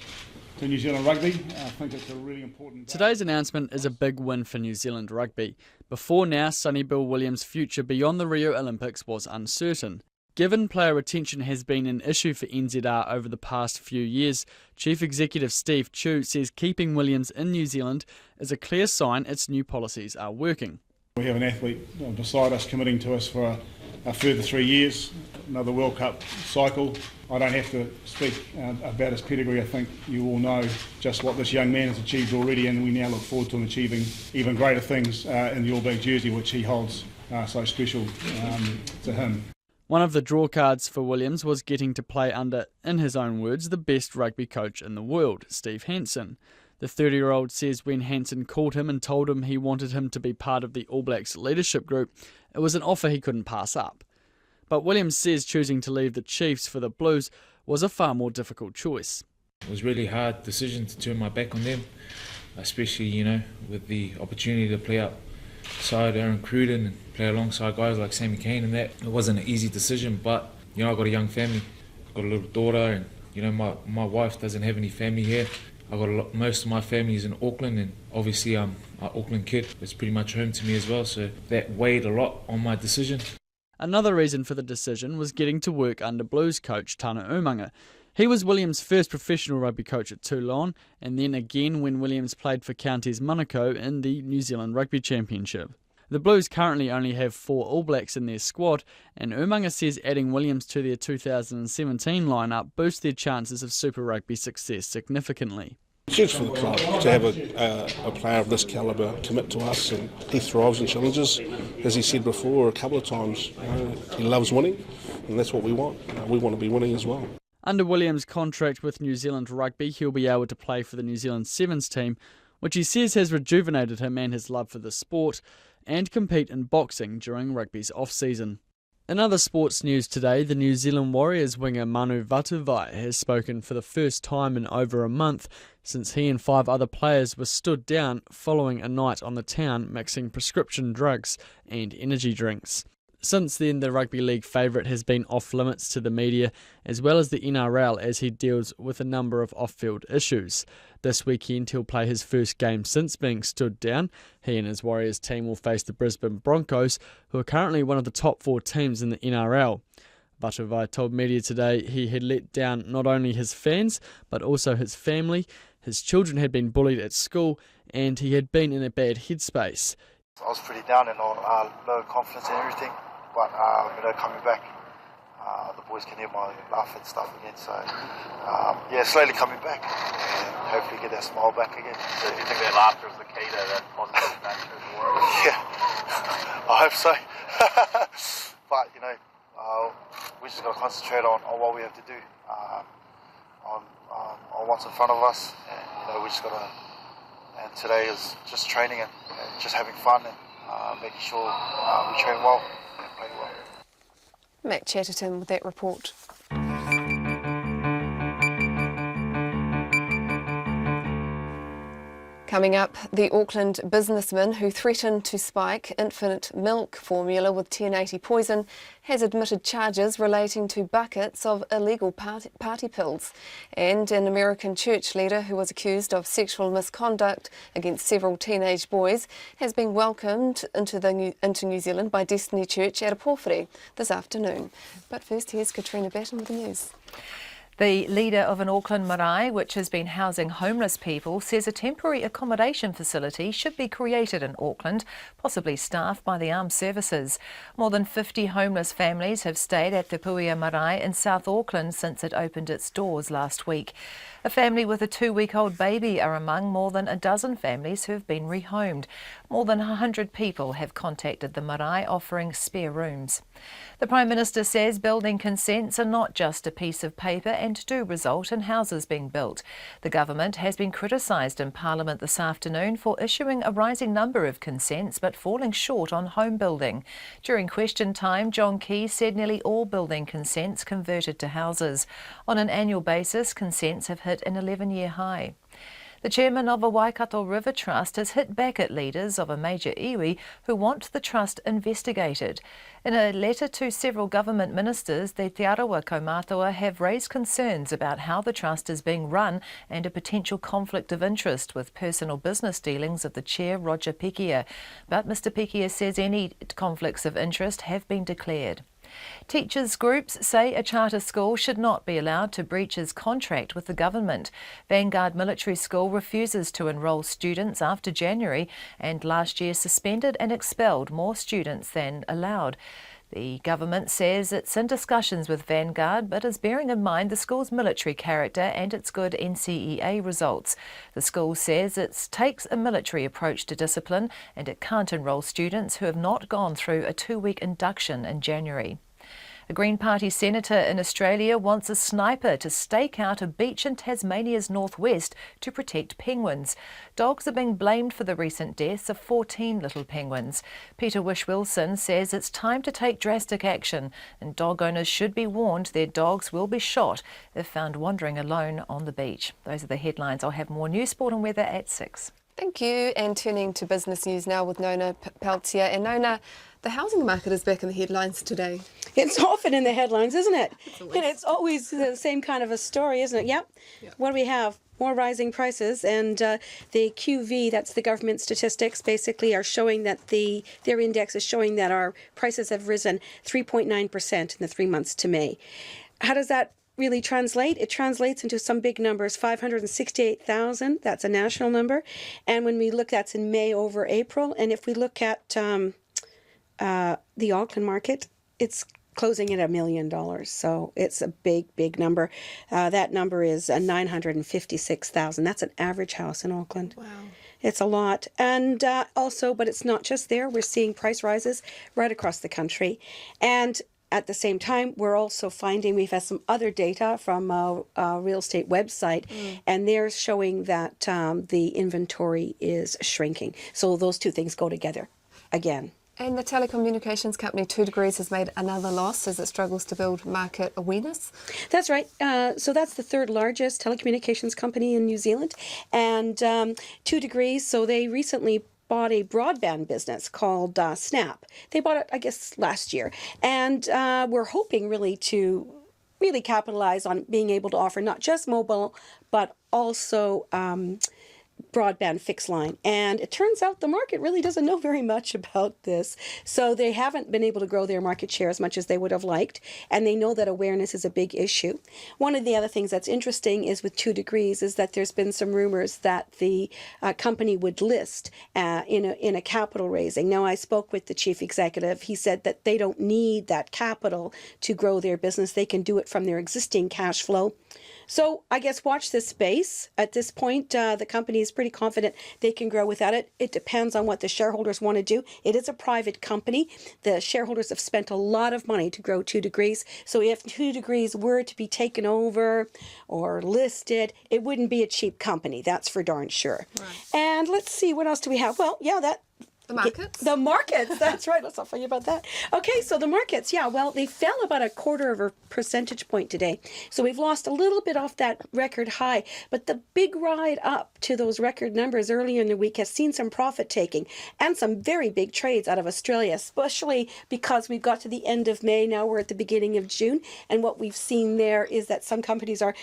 to New Zealand Rugby. I think it's a really important... Today's announcement is a big win for New Zealand Rugby. Before now, Sonny Bill Williams' future beyond the Rio Olympics was uncertain. Given player retention has been an issue for NZR over the past few years, Chief Executive Steve Chu says keeping Williams in New Zealand is a clear sign its new policies are working. We have an athlete beside us committing to us for a further 3 years, another World Cup cycle. I don't have to speak about his pedigree. I think you all know just what this young man has achieved already, and we now look forward to him achieving even greater things in the All Black jersey, which he holds so special to him. One of the drawcards for Williams was getting to play under, in his own words, the best rugby coach in the world, Steve Hansen. The 30-year-old says when Hansen called him and told him he wanted him to be part of the All Blacks leadership group, it was an offer he couldn't pass up. But Williams says choosing to leave the Chiefs for the Blues was a far more difficult choice. It was a really hard decision to turn my back on them, especially, with the opportunity to play outside Aaron Cruden and play alongside guys like Sammy Kane and that. It wasn't an easy decision, but, I've got a young family. I've got a little daughter and, my wife doesn't have any family here. I've got most of my family is in Auckland, and obviously I'm an Auckland kid. It's pretty much home to me as well, so that weighed a lot on my decision. Another reason for the decision was getting to work under Blues coach Tana Umaga. He was Williams' first professional rugby coach at Toulon, and then again when Williams played for Counties Manukau in the New Zealand Rugby Championship. The Blues currently only have 4 All Blacks in their squad, and Umaga says adding Williams to their 2017 lineup boosts their chances of Super Rugby success significantly. It's huge for the club to have a player of this calibre commit to us, and he thrives in challenges. As he said before a couple of times, he loves winning, and that's what we want. We want to be winning as well. Under Williams' contract with New Zealand Rugby, he'll be able to play for the New Zealand Sevens team, which he says has rejuvenated him and his love for the sport, and compete in boxing during rugby's off-season. In other sports news today, the New Zealand Warriors winger Manu Vatuvai has spoken for the first time in over a month since he and 5 other players were stood down following a night on the town mixing prescription drugs and energy drinks. Since then, the rugby league favourite has been off limits to the media, as well as the NRL, as he deals with a number of off-field issues. This weekend, he'll play his first game since being stood down. He and his Warriors team will face the Brisbane Broncos, who are currently one of the top 4 teams in the NRL. Vatuvai told media today he had let down not only his fans, but also his family. His children had been bullied at school, and he had been in a bad headspace. I was pretty down and low confidence and everything. But, coming back, the boys can hear my laugh and stuff again. So, slowly coming back and hopefully get that smile back again. So do you think that laughter is the key to that positive nature of the world? Yeah, I hope so. But, we just got to concentrate on what we have to do, on what's in front of us. And, we just got to, and today is just training and just having fun and making sure we train well. Matt Chatterton with that report. Coming up, the Auckland businessman who threatened to spike infant milk formula with 1080 poison has admitted charges relating to buckets of illegal party pills. And an American church leader who was accused of sexual misconduct against several teenage boys has been welcomed into New Zealand by Destiny Church at a porphyry this afternoon. But first, here's Katrina Batten with the news. The leader of an Auckland marae, which has been housing homeless people, says a temporary accommodation facility should be created in Auckland, possibly staffed by the armed services. More than 50 homeless families have stayed at the Puia marae in South Auckland since it opened its doors last week. A family with a 2-week-old baby are among more than a dozen families who have been rehomed. More than 100 people have contacted the marae offering spare rooms. The Prime Minister says building consents are not just a piece of paper and do result in houses being built. The government has been criticised in Parliament this afternoon for issuing a rising number of consents but falling short on home building. During question time, John Campbell said nearly all building consents converted to houses. On an annual basis, consents have hit an 11-year high. The chairman of a Waikato River Trust has hit back at leaders of a major iwi who want the trust investigated. In a letter to several government ministers, the Te Arawa Kaumātua have raised concerns about how the trust is being run and a potential conflict of interest with personal business dealings of the chair, Roger Pekia. But Mr Pekia says any conflicts of interest have been declared. Teachers' groups say a charter school should not be allowed to breach its contract with the government. Vanguard Military School refuses to enrol students after January and last year suspended and expelled more students than allowed. The government says it's in discussions with Vanguard but is bearing in mind the school's military character and its good NCEA results. The school says it takes a military approach to discipline and it can't enrol students who have not gone through a 2-week induction in January. A Green Party senator in Australia wants a sniper to stake out a beach in Tasmania's northwest to protect penguins. Dogs are being blamed for the recent deaths of 14 little penguins. Peter Wish-Wilson says it's time to take drastic action, and dog owners should be warned their dogs will be shot if found wandering alone on the beach. Those are the headlines. I'll have more news, sport and weather at 6. Thank you. And turning to business news now with Nona Peltier. And Nona, the housing market is back in the headlines today. It's often in the headlines, isn't it? It's always the same kind of a story, isn't it? Yep. What do we have? More rising prices, and the QV, that's the government statistics, basically are showing that their index is showing that our prices have risen 3.9% in the 3 months to May. How does that really translate? It translates into some big numbers, 568,000, that's a national number. And when we look, that's in May over April. And if we look at the Auckland market, it's closing at $1 million. So it's a big number. That number is 956,000. That's an average house in Auckland. Wow. It's a lot. And also, but it's not just there. We're seeing price rises right across the country. And at the same time, we're also finding, we've had some other data from a real estate website, and they're showing that the inventory is shrinking. So those two things go together again. And the telecommunications company 2 Degrees has made another loss as it struggles to build market awareness. That's right. So that's the third largest telecommunications company in New Zealand. And 2 Degrees, so they recently bought a broadband business called Snap. They bought it, I guess, last year. And we're hoping really to capitalize on being able to offer not just mobile, but also broadband fixed line. And it turns out the market really doesn't know very much about this. So they haven't been able to grow their market share as much as they would have liked. And they know that awareness is a big issue. One of the other things that's interesting is with 2 Degrees is that there's been some rumors that the company would list in a capital raising. Now, I spoke with the chief executive. He said that they don't need that capital to grow their business. They can do it from their existing cash flow. So I guess watch this space. At this point, the company is pretty confident they can grow without it. It depends on what the shareholders want to do. It is a private company. The shareholders have spent a lot of money to grow 2 Degrees. So if 2 Degrees were to be taken over or listed, it wouldn't be a cheap company. That's for darn sure. Right. And let's see, what else do we have? Well, yeah, the markets? The markets, that's right. Let's not forget about that. Okay, so the markets, well, they fell about 1/4 percentage point today. So we've lost a little bit off that record high. But the big ride up to those record numbers earlier in the week has seen some profit taking and some very big trades out of Australia, especially because we've got to the end of May. Now we're at the beginning of June. And what we've seen there is that some companies are,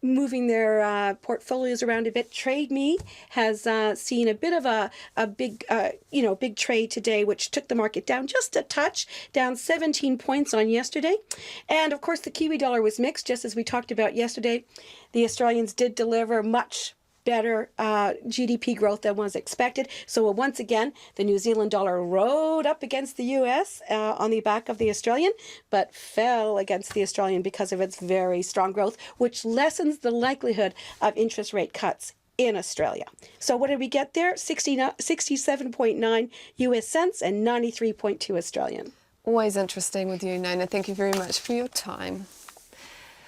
moving their portfolios around a bit. Trade Me has seen a bit of a big trade today, which took the market down just a touch, down 17 points on yesterday. And of course, the Kiwi dollar was mixed, just as we talked about yesterday. The Australians did deliver much better GDP growth than was expected. So once again, the New Zealand dollar rode up against the US on the back of the Australian, but fell against the Australian because of its very strong growth, which lessens the likelihood of interest rate cuts in Australia. So what did we get there? 67.9 US cents and 93.2 Australian. Always interesting with you, Nona. Thank you very much for your time.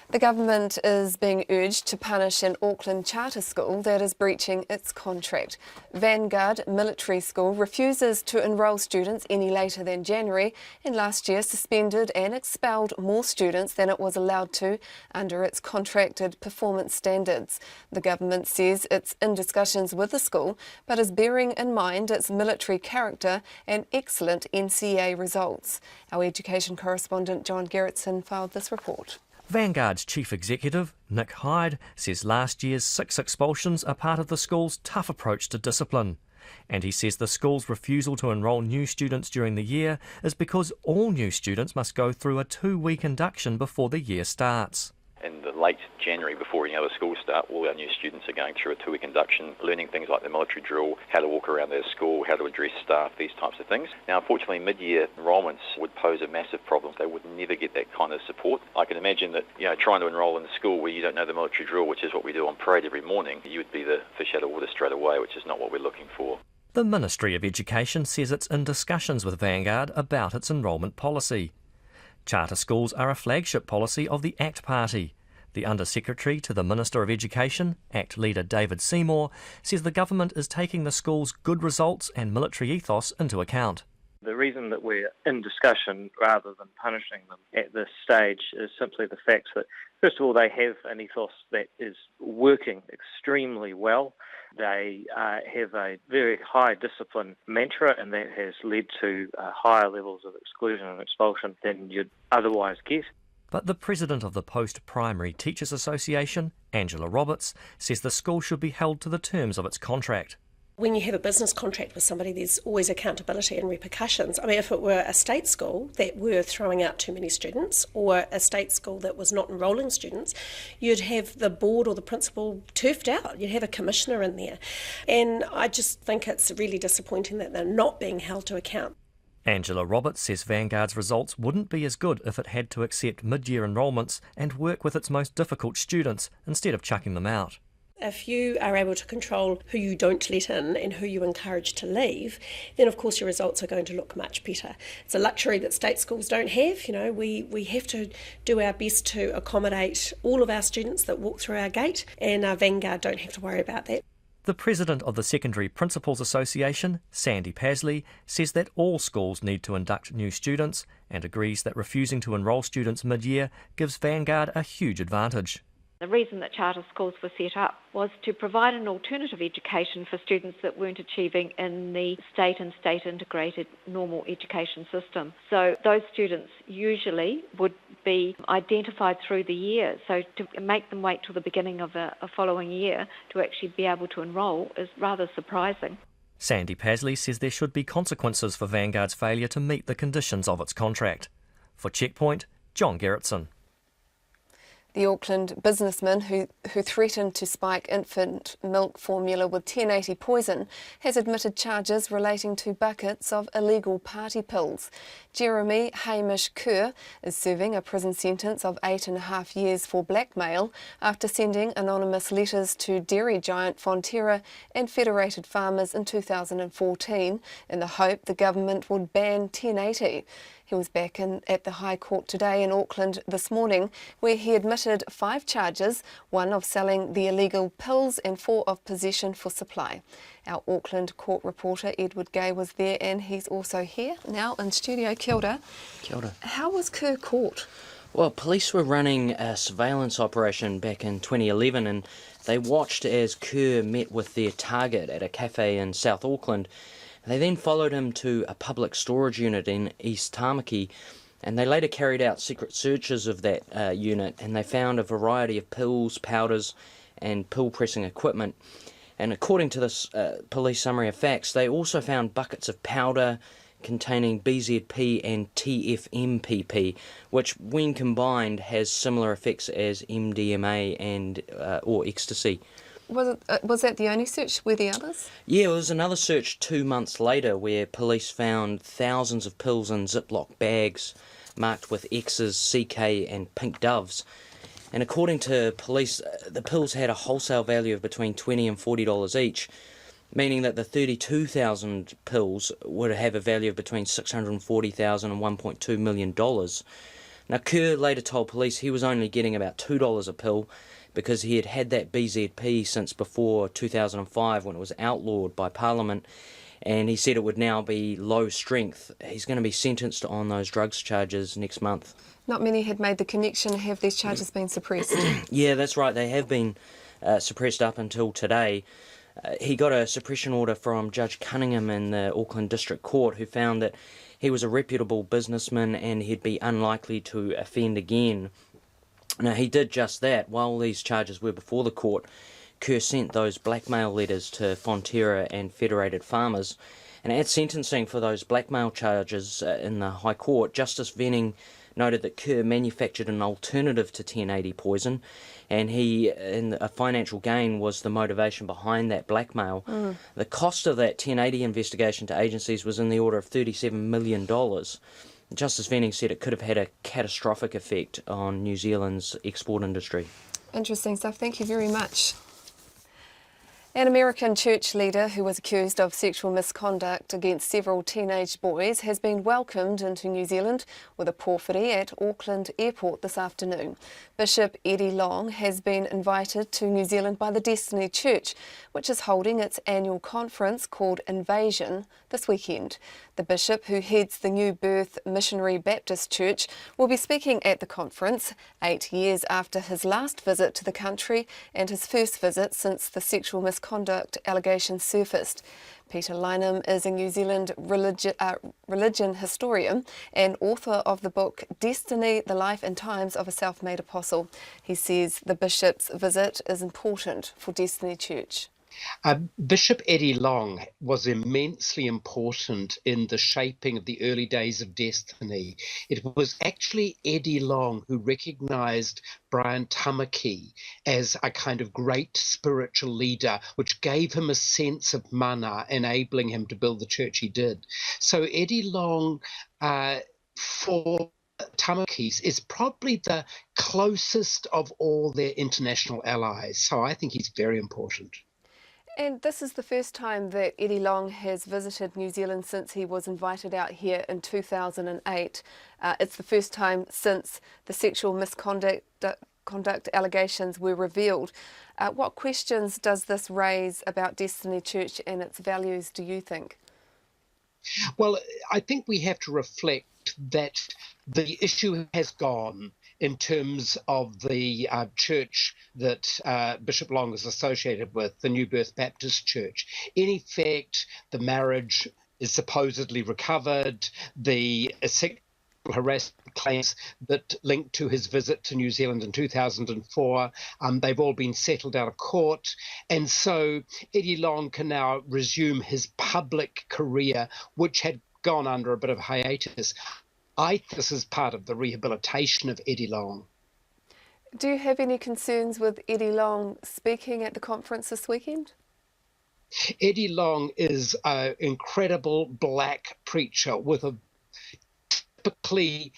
The government is being urged to punish an Auckland charter school that is breaching its contract. Vanguard Military School refuses to enrol students any later than January, and last year suspended and expelled more students than it was allowed to under its contracted performance standards. The government says it's in discussions with the school, but is bearing in mind its military character and excellent NCA results. Our education correspondent John Gerritsen filed this report. Vanguard's chief executive, Nick Hyde, says last year's 6 expulsions are part of the school's tough approach to discipline. And he says the school's refusal to enrol new students during the year is because all new students must go through a 2-week induction before the year starts. In the late January, before any other schools start, all our new students are going through a 2-week induction, learning things like the military drill, how to walk around their school, how to address staff, these types of things. Now, unfortunately, mid-year enrolments would pose a massive problem. They would never get that kind of support. I can imagine that, trying to enrol in a school where you don't know the military drill, which is what we do on parade every morning, you would be the fish out of water straight away, which is not what we're looking for. The Ministry of Education says it's in discussions with Vanguard about its enrolment policy. Charter schools are a flagship policy of the ACT Party. The Under-Secretary to the Minister of Education, ACT leader David Seymour, says the government is taking the schools' good results and military ethos into account. The reason that we're in discussion rather than punishing them at this stage is simply the fact that, first of all, they have an ethos that is working extremely well. They have a very high discipline mantra, and that has led to higher levels of exclusion and expulsion than you'd otherwise get. But the president of the Post-Primary Teachers Association, Angela Roberts, says the school should be held to the terms of its contract. When you have a business contract with somebody, there's always accountability and repercussions. I mean, if it were a state school that were throwing out too many students, or a state school that was not enrolling students, you'd have the board or the principal turfed out. You'd have a commissioner in there. And I just think it's really disappointing that they're not being held to account. Angela Roberts says Vanguard's results wouldn't be as good if it had to accept mid-year enrolments and work with its most difficult students instead of chucking them out. If you are able to control who you don't let in and who you encourage to leave, then of course your results are going to look much better. It's a luxury that state schools don't have. You know, we have to do our best to accommodate all of our students that walk through our gate, and Vanguard don't have to worry about that. The president of the Secondary Principals Association, Sandy Pasley, says that all schools need to induct new students and agrees that refusing to enrol students mid-year gives Vanguard a huge advantage. The reason that charter schools were set up was to provide an alternative education for students that weren't achieving in the state and state integrated normal education system. So those students usually would be identified through the year. So to make them wait till the beginning of a following year to actually be able to enrol is rather surprising. Sandy Pasley says there should be consequences for Vanguard's failure to meet the conditions of its contract. For Checkpoint, John Gerritsen. The Auckland businessman who threatened to spike infant milk formula with 1080 poison has admitted charges relating to buckets of illegal party pills. Jeremy Hamish Kerr is serving a prison sentence of 8.5 years for blackmail after sending anonymous letters to dairy giant Fonterra and Federated Farmers in 2014 in the hope the government would ban 1080. He was back at the High Court today in Auckland this morning, where he admitted 5 charges, 1 of selling the illegal pills and 4 of possession for supply. Our Auckland court reporter Edward Gay was there, and he's also here now in studio. Kia ora. Kia ora. How was Kerr caught? Well, police were running a surveillance operation back in 2011, and they watched as Kerr met with their target at a cafe in South Auckland. They then followed him to a public storage unit in East Tamaki, and they later carried out secret searches of that unit, and they found a variety of pills, powders and pill pressing equipment. And according to this police summary of facts, they also found buckets of powder containing BZP and TFMPP, which when combined has similar effects as MDMA and or ecstasy. Was that the only search? Were the others? Yeah, it was another search 2 months later where police found thousands of pills in Ziploc bags marked with X's, CK and pink doves. And according to police, the pills had a wholesale value of between $20 and $40 each, meaning that the 32,000 pills would have a value of between $640,000 and $1.2 million. Now, Kerr later told police he was only getting about $2 a pill, because he had had that BZP since before 2005 when it was outlawed by Parliament, and he said it would now be low strength. He's going to be sentenced on those drugs charges next month. Not many had made the connection. Have these charges been suppressed? Yeah, that's right. They have been suppressed up until today. He got a suppression order from Judge Cunningham in the Auckland District Court, who found that he was a reputable businessman and he'd be unlikely to offend again. Now, he did just that. While these charges were before the court, Kerr sent those blackmail letters to Fonterra and Federated Farmers. And at sentencing for those blackmail charges in the High Court, Justice Venning noted that Kerr manufactured an alternative to 1080 poison, and a financial gain was the motivation behind that blackmail. The cost of that 1080 investigation to agencies was in the order of $37 million. Justice Venning said it could have had a catastrophic effect on New Zealand's export industry. Interesting stuff. Thank you very much. An American church leader who was accused of sexual misconduct against several teenage boys has been welcomed into New Zealand with a porphyry at Auckland Airport this afternoon. Bishop Eddie Long has been invited to New Zealand by the Destiny Church, which is holding its annual conference called Invasion this weekend. The bishop, who heads the New Birth Missionary Baptist Church, will be speaking at the conference 8 years after his last visit to the country and his first visit since the sexual misconduct allegations surfaced. Peter Lynham is a New Zealand religion historian and author of the book Destiny, the Life and Times of a Self-Made Apostle. He says the bishop's visit is important for Destiny Church. Bishop Eddie Long was immensely important in the shaping of the early days of Destiny. It was actually Eddie Long who recognised Brian Tamaki as a kind of great spiritual leader, which gave him a sense of mana, enabling him to build the church he did. So Eddie Long, for Tamakis, is probably the closest of all their international allies. So I think he's very important. And this is the first time that Eddie Long has visited New Zealand since he was invited out here in 2008. It's the first time since the sexual misconduct allegations were revealed. What questions does this raise about Destiny Church and its values, do you think? Well, I think we have to reflect that the issue has gone in terms of the church that Bishop Long is associated with, the New Birth Baptist Church. In effect, the marriage is supposedly recovered, the sexual harassment claims that linked to his visit to New Zealand in 2004, they've all been settled out of court. And so Eddie Long can now resume his public career, which had gone under a bit of hiatus. I think this is part of the rehabilitation of Eddie Long. Do you have any concerns with Eddie Long speaking at the conference this weekend? Eddie Long is an incredible black preacher with a typically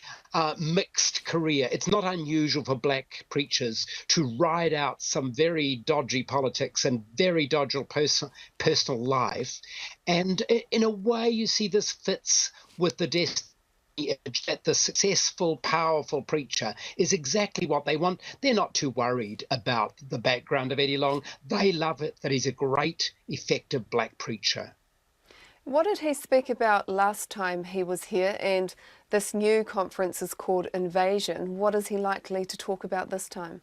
mixed career. It's not unusual for black preachers to ride out some very dodgy politics and very dodgy personal life. And in a way, you see this fits with the destiny that the successful, powerful preacher is exactly what they want. They're not too worried about the background of Eddie Long. They love it that he's a great, effective black preacher. What did he speak about last time he was here? And this new conference is called Invasion. What is he likely to talk about this time?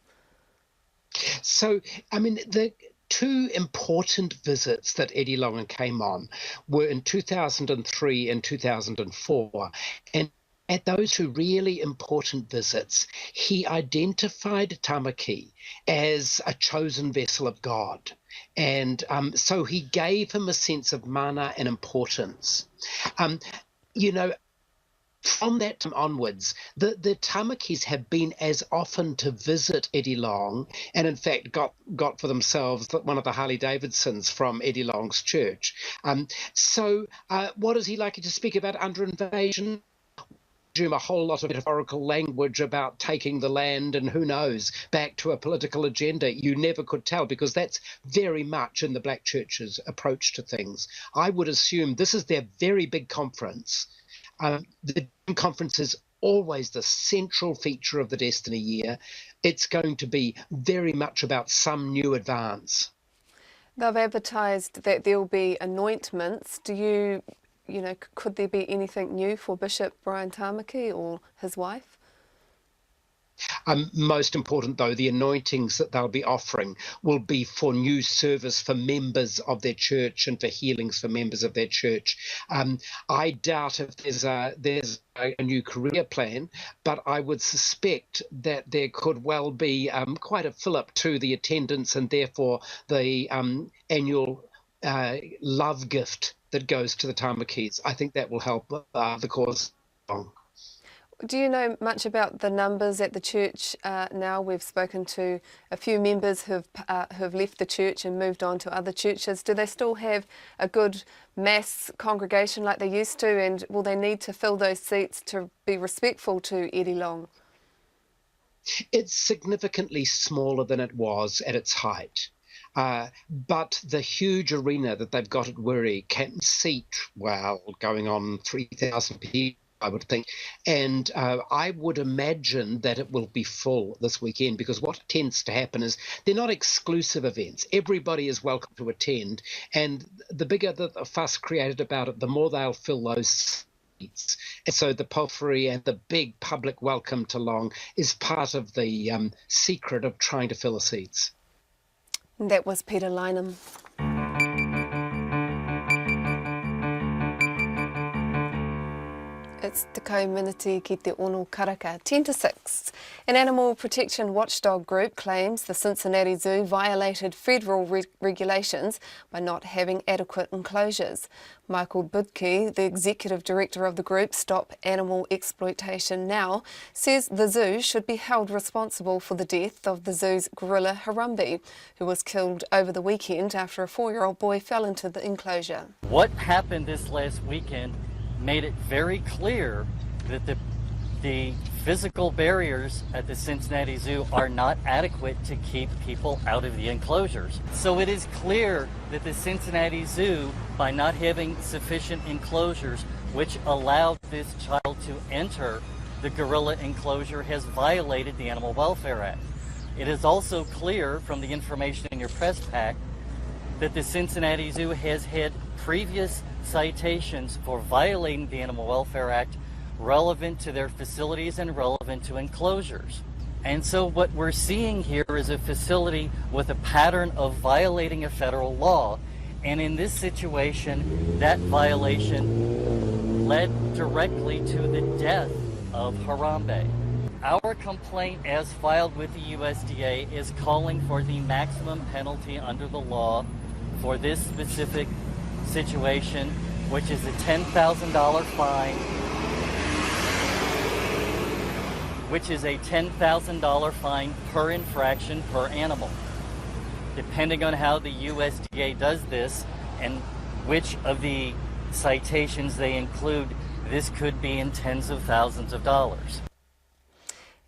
So, I mean, the two important visits that Eddie Long came on were in 2003 and 2004. And at those two really important visits, he identified Tamaki as a chosen vessel of God. And so he gave him a sense of mana and importance. From that time onwards, the Tamakis have been as often to visit Eddie Long, and in fact got for themselves one of the Harley Davidsons from Eddie Long's church. So what is he likely to speak about under invasion? A whole lot of metaphorical language about taking the land and who knows, back to a political agenda. You never could tell, because that's very much in the black church's approach to things. I would assume this is their very big conference. The conference is always the central feature of the Destiny Year. It's going to be very much about some new advance. They've advertised that there'll be anointments. Could there be anything new for Bishop Brian Tamaki or his wife? Most important, though, the anointings that they'll be offering will be for new service for members of their church and for healings for members of their church. I doubt if there's a new career plan, but I would suspect that there could well be quite a fill-up to the attendance and therefore the annual love gift that goes to the Tamakis. I think that will help the cause. Do you know much about the numbers at the church now? We've spoken to a few members who've left the church and moved on to other churches. Do they still have a good mass congregation like they used to, and will they need to fill those seats to be respectful to Eddie Long? It's significantly smaller than it was at its height. But the huge arena that they've got at Wiri can seat, well, going on 3,000 people, I would think. And I would imagine that it will be full this weekend, because what tends to happen is they're not exclusive events. Everybody is welcome to attend. And the bigger the fuss created about it, the more they'll fill those seats. And so the palfrey and the big public welcome to Long is part of the secret of trying to fill the seats. That was Peter Lynham. It's Te Minute ki te ono karaka, 10 to 6. An animal protection watchdog group claims the Cincinnati Zoo violated federal regulations by not having adequate enclosures. Michael Budke, the executive director of the group Stop Animal Exploitation Now, says the zoo should be held responsible for the death of the zoo's gorilla Harambe, who was killed over the weekend after a 4-year-old boy fell into the enclosure. What happened this last weekend made it very clear that the physical barriers at the Cincinnati Zoo are not adequate to keep people out of the enclosures. So it is clear that the Cincinnati Zoo, by not having sufficient enclosures which allowed this child to enter the gorilla enclosure, has violated the Animal Welfare Act. It is also clear from the information in your press pack that the Cincinnati Zoo has had previous citations for violating the Animal Welfare Act relevant to their facilities and relevant to enclosures. And so what we're seeing here is a facility with a pattern of violating a federal law. And in this situation, that violation led directly to the death of Harambe. Our complaint, as filed with the USDA, is calling for the maximum penalty under the law for this specific situation, which is a $10,000 fine, per infraction per animal. Depending on how the USDA does this and which of the citations they include, this could be in tens of thousands of dollars.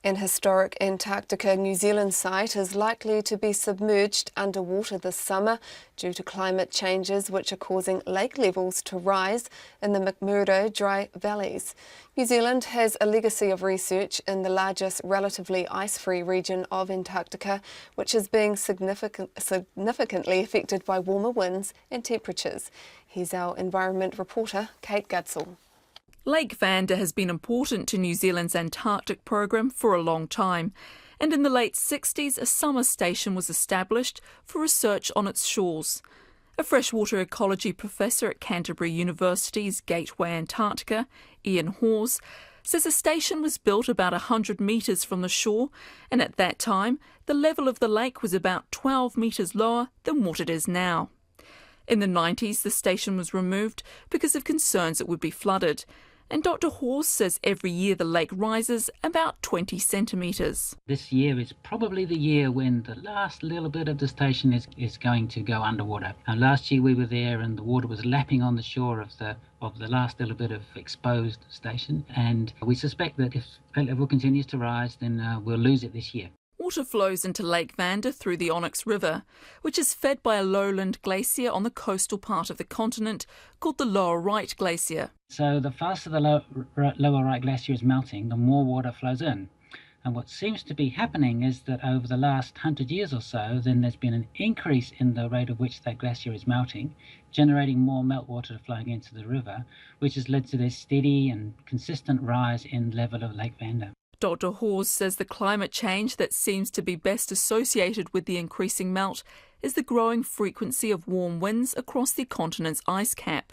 An historic Antarctica, New Zealand site is likely to be submerged underwater this summer due to climate changes which are causing lake levels to rise in the McMurdo dry valleys. New Zealand has a legacy of research in the largest relatively ice-free region of Antarctica, which is being significantly affected by warmer winds and temperatures. Here's our environment reporter, Kate Gudsell. Lake Vanda has been important to New Zealand's Antarctic program for a long time, and in the late 60s a summer station was established for research on its shores. A freshwater ecology professor at Canterbury University's Gateway Antarctica, Ian Hawes, says the station was built about 100 metres from the shore, and at that time the level of the lake was about 12 metres lower than what it is now. In the 90s the station was removed because of concerns it would be flooded. And Dr. Hawes says every year the lake rises about 20 centimetres. This year is probably the year when the last little bit of the station is going to go underwater. And last year we were there and the water was lapping on the shore of the last little bit of exposed station. And we suspect that if that level continues to rise, then we'll lose it this year. Water flows into Lake Vanda through the Onyx River, which is fed by a lowland glacier on the coastal part of the continent called the Lower Right Glacier. So the faster the Lower Right Glacier is melting, the more water flows in. And what seems to be happening is that over the last 100 years or so, then there's been an increase in the rate at which that glacier is melting, generating more meltwater flowing into the river, which has led to this steady and consistent rise in level of Lake Vanda. Dr. Hawes says the climate change that seems to be best associated with the increasing melt is the growing frequency of warm winds across the continent's ice cap.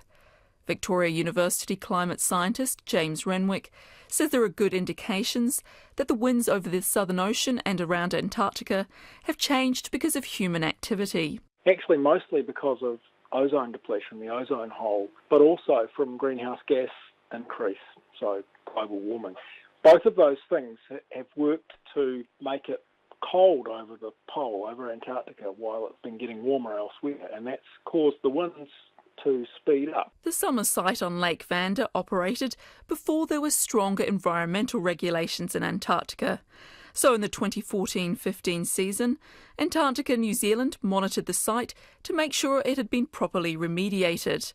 Victoria University climate scientist James Renwick says there are good indications that the winds over the Southern Ocean and around Antarctica have changed because of human activity. Actually, mostly because of ozone depletion, the ozone hole, but also from greenhouse gas increase, so global warming. Both of those things have worked to make it cold over the pole, over Antarctica, while it's been getting warmer elsewhere, and that's caused the winds to speed up. The summer site on Lake Vanda operated before there were stronger environmental regulations in Antarctica. So in the 2014-15 season, Antarctica New Zealand monitored the site to make sure it had been properly remediated.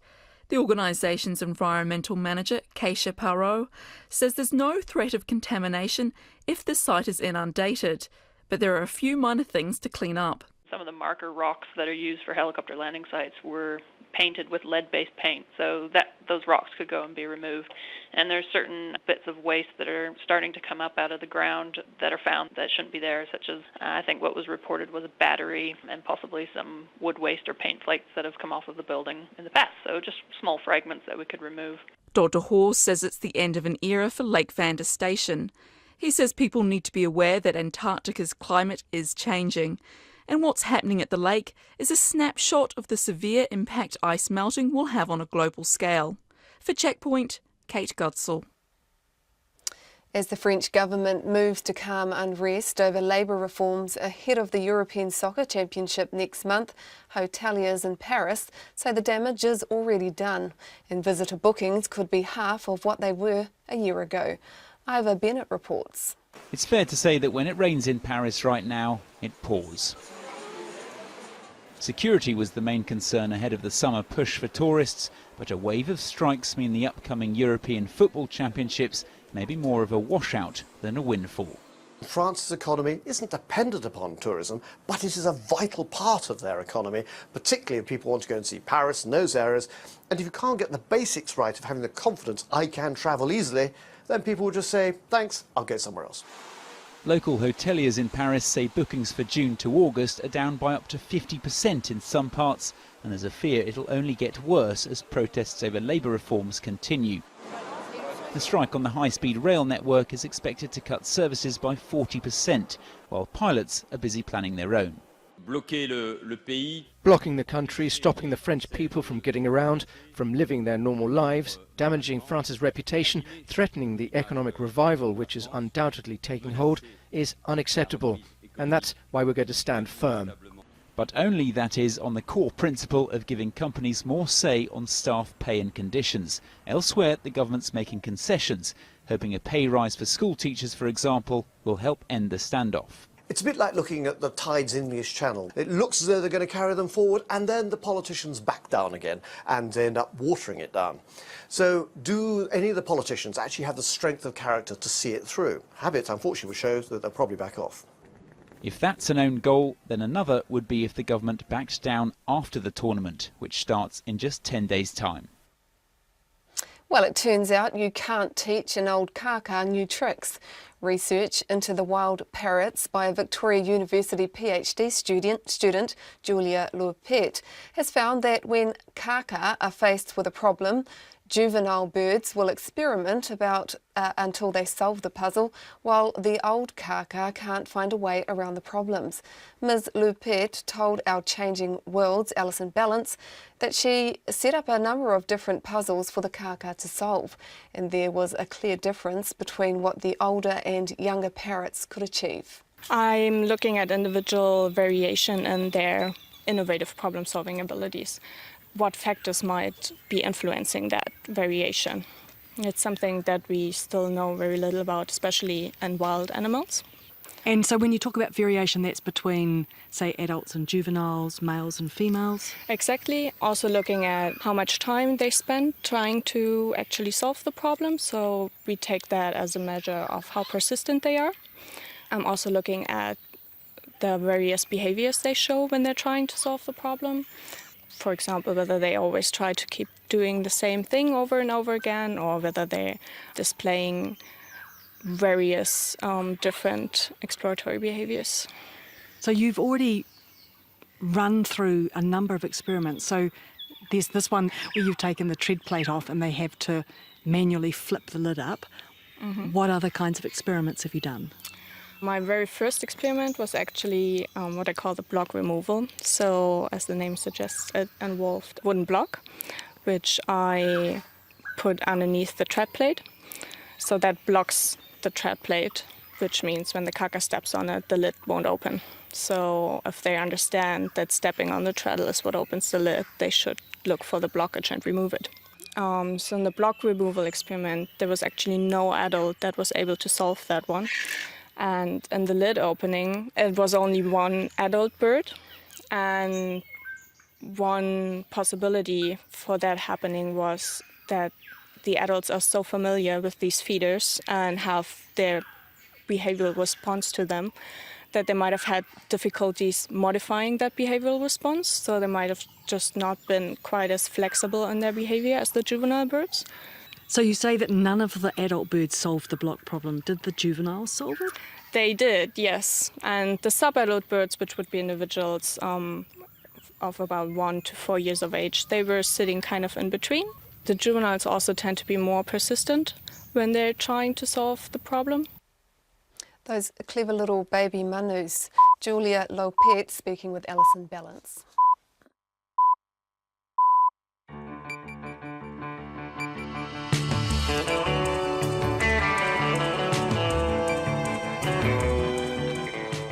The organisation's environmental manager, Keisha Parot, says there's no threat of contamination if the site is inundated, but there are a few minor things to clean up. Some of the marker rocks that are used for helicopter landing sites were painted with lead-based paint, so that those rocks could go and be removed. And there's certain bits of waste that are starting to come up out of the ground that are found that shouldn't be there, such as I think what was reported was a battery and possibly some wood waste or paint flakes that have come off of the building in the past. So just small fragments that we could remove. Dr. Hawes says it's the end of an era for Lake Vanda Station. He says people need to be aware that Antarctica's climate is changing. And what's happening at the lake is a snapshot of the severe impact ice melting will have on a global scale. For Checkpoint, Kate Godsall. As the French government moves to calm unrest over labour reforms ahead of the European Soccer Championship next month, hoteliers in Paris say the damage is already done and visitor bookings could be half of what they were a year ago. Ivor Bennett reports. It's fair to say that when it rains in Paris right now, it pours. Security was the main concern ahead of the summer push for tourists, but a wave of strikes mean the upcoming European Football Championships may be more of a washout than a windfall. France's economy isn't dependent upon tourism, but it is a vital part of their economy, particularly if people want to go and see Paris and those areas. And if you can't get the basics right of having the confidence I can travel easily, then people will just say, thanks, I'll go somewhere else. Local hoteliers in Paris say bookings for June to August are down by up to 50% in some parts, and there's a fear it'll only get worse as protests over labour reforms continue. The strike on the high-speed rail network is expected to cut services by 40%, while pilots are busy planning their own. Blocking the country, stopping the French people from getting around, from living their normal lives, damaging France's reputation, threatening the economic revival which is undoubtedly taking hold, is unacceptable. And that's why we're going to stand firm. But only, that is, on the core principle of giving companies more say on staff pay and conditions. Elsewhere, the government's making concessions, hoping a pay rise for school teachers, for example, will help end the standoff. It's a bit like looking at the tide's English Channel. It looks as though they're going to carry them forward, and then the politicians back down again and end up watering it down. So do any of the politicians actually have the strength of character to see it through? Habit, unfortunately, will show that they'll probably back off. If that's an own goal, then another would be if the government backed down after the tournament, which starts in just 10 days' time. Well, it turns out you can't teach an old kaka new tricks. Research into the wild parrots by a Victoria University PhD student Julia Lupet, has found that when kaka are faced with a problem, juvenile birds will experiment until they solve the puzzle, while the old kaka can't find a way around the problems. Ms. Lupet told Our Changing World's Alison Balance that she set up a number of different puzzles for the kaka to solve, and there was a clear difference between what the older and younger parrots could achieve. I'm looking at individual variation in their innovative problem-solving abilities. What factors might be influencing that variation? It's something that we still know very little about, especially in wild animals. And so when you talk about variation, that's between, say, adults and juveniles, males and females? Exactly. Also looking at how much time they spend trying to actually solve the problem. So we take that as a measure of how persistent they are. I'm also looking at the various behaviors they show when they're trying to solve the problem. For example, whether they always try to keep doing the same thing over and over again, or whether they're displaying various different exploratory behaviors. So you've already run through a number of experiments. So there's this one where you've taken the tread plate off and they have to manually flip the lid up. Mm-hmm. What other kinds of experiments have you done? My very first experiment was actually what I call the block removal. So, as the name suggests, it involved a wooden block, which I put underneath the tread plate. So that blocks the tread plate, which means when the kaka steps on it, the lid won't open. So if they understand that stepping on the treadle is what opens the lid, they should look for the blockage and remove it. So in the block removal experiment, there was actually no adult that was able to solve that one. And in the lid opening, it was only one adult bird, and one possibility for that happening was that the adults are so familiar with these feeders and have their behavioral response to them that they might have had difficulties modifying that behavioral response, so they might have just not been quite as flexible in their behavior as the juvenile birds. So you say that none of the adult birds solved the block problem. Did the juveniles solve it? They did, yes. And the sub-adult birds, which would be individuals of about 1 to 4 years of age, they were sitting kind of in between. The juveniles also tend to be more persistent when they're trying to solve the problem. Those clever little baby manus. Julia Lopet speaking with Alison Balance.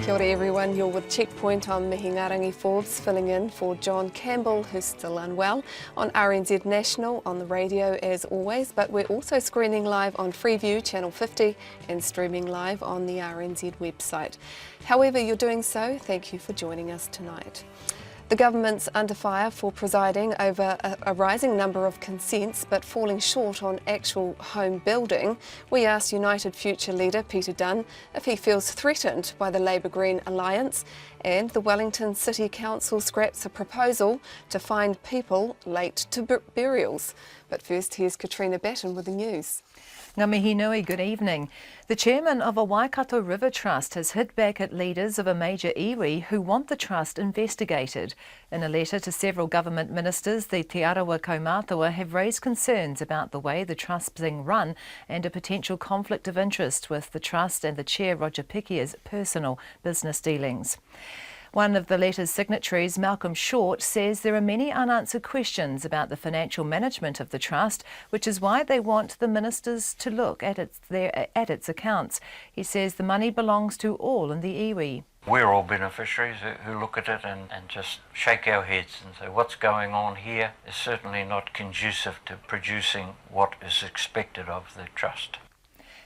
Kia ora everyone, you're with Checkpoint. I'm Mihingarangi Forbes, filling in for John Campbell, who's still unwell, on RNZ National, on the radio as always, but we're also screening live on Freeview, Channel 50, and streaming live on the RNZ website. However you're doing so, thank you for joining us tonight. The government's under fire for presiding over a rising number of consents but falling short on actual home building. We asked United Future leader Peter Dunn if he feels threatened by the Labour-Green alliance, and the Wellington City Council scraps a proposal to fine people late to burials. But first, here's Katrina Batten with the news. Ngā mihi nui, good evening. The chairman of a Waikato River Trust has hit back at leaders of a major iwi who want the trust investigated. In a letter to several government ministers, the Te Arawa Kaumātua have raised concerns about the way the trust's being run and a potential conflict of interest with the trust and the chair Roger Pikia's personal business dealings. One of the letter's signatories, Malcolm Short, says there are many unanswered questions about the financial management of the trust, which is why they want the ministers to look at its accounts. He says the money belongs to all in the iwi. We're all beneficiaries who look at it and just shake our heads and say what's going on here is certainly not conducive to producing what is expected of the trust.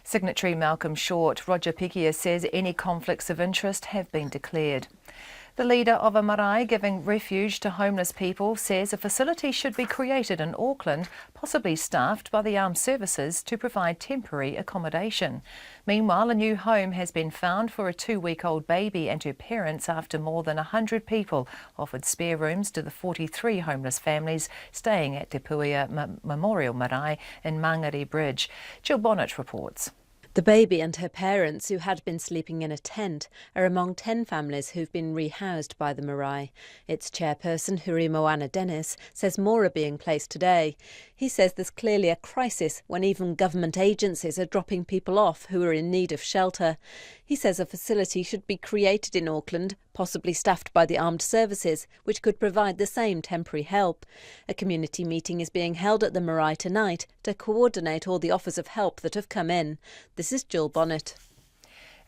Signatory Malcolm Short, Roger Pikia, says any conflicts of interest have been declared. The leader of a marae giving refuge to homeless people says a facility should be created in Auckland, possibly staffed by the armed services to provide temporary accommodation. Meanwhile, a new home has been found for a 2-week-old baby and her parents after more than 100 people offered spare rooms to the 43 homeless families staying at Te Puia Memorial Marae in Mangere Bridge. Jill Bonnet reports. The baby and her parents, who had been sleeping in a tent, are among 10 families who've been rehoused by the marae. Its chairperson, Huri Moana Dennis, says more are being placed today. He says there's clearly a crisis when even government agencies are dropping people off who are in need of shelter. He says a facility should be created in Auckland, possibly staffed by the armed services, which could provide the same temporary help. A community meeting is being held at the marae tonight to coordinate all the offers of help that have come in. This is Jill Bonnet.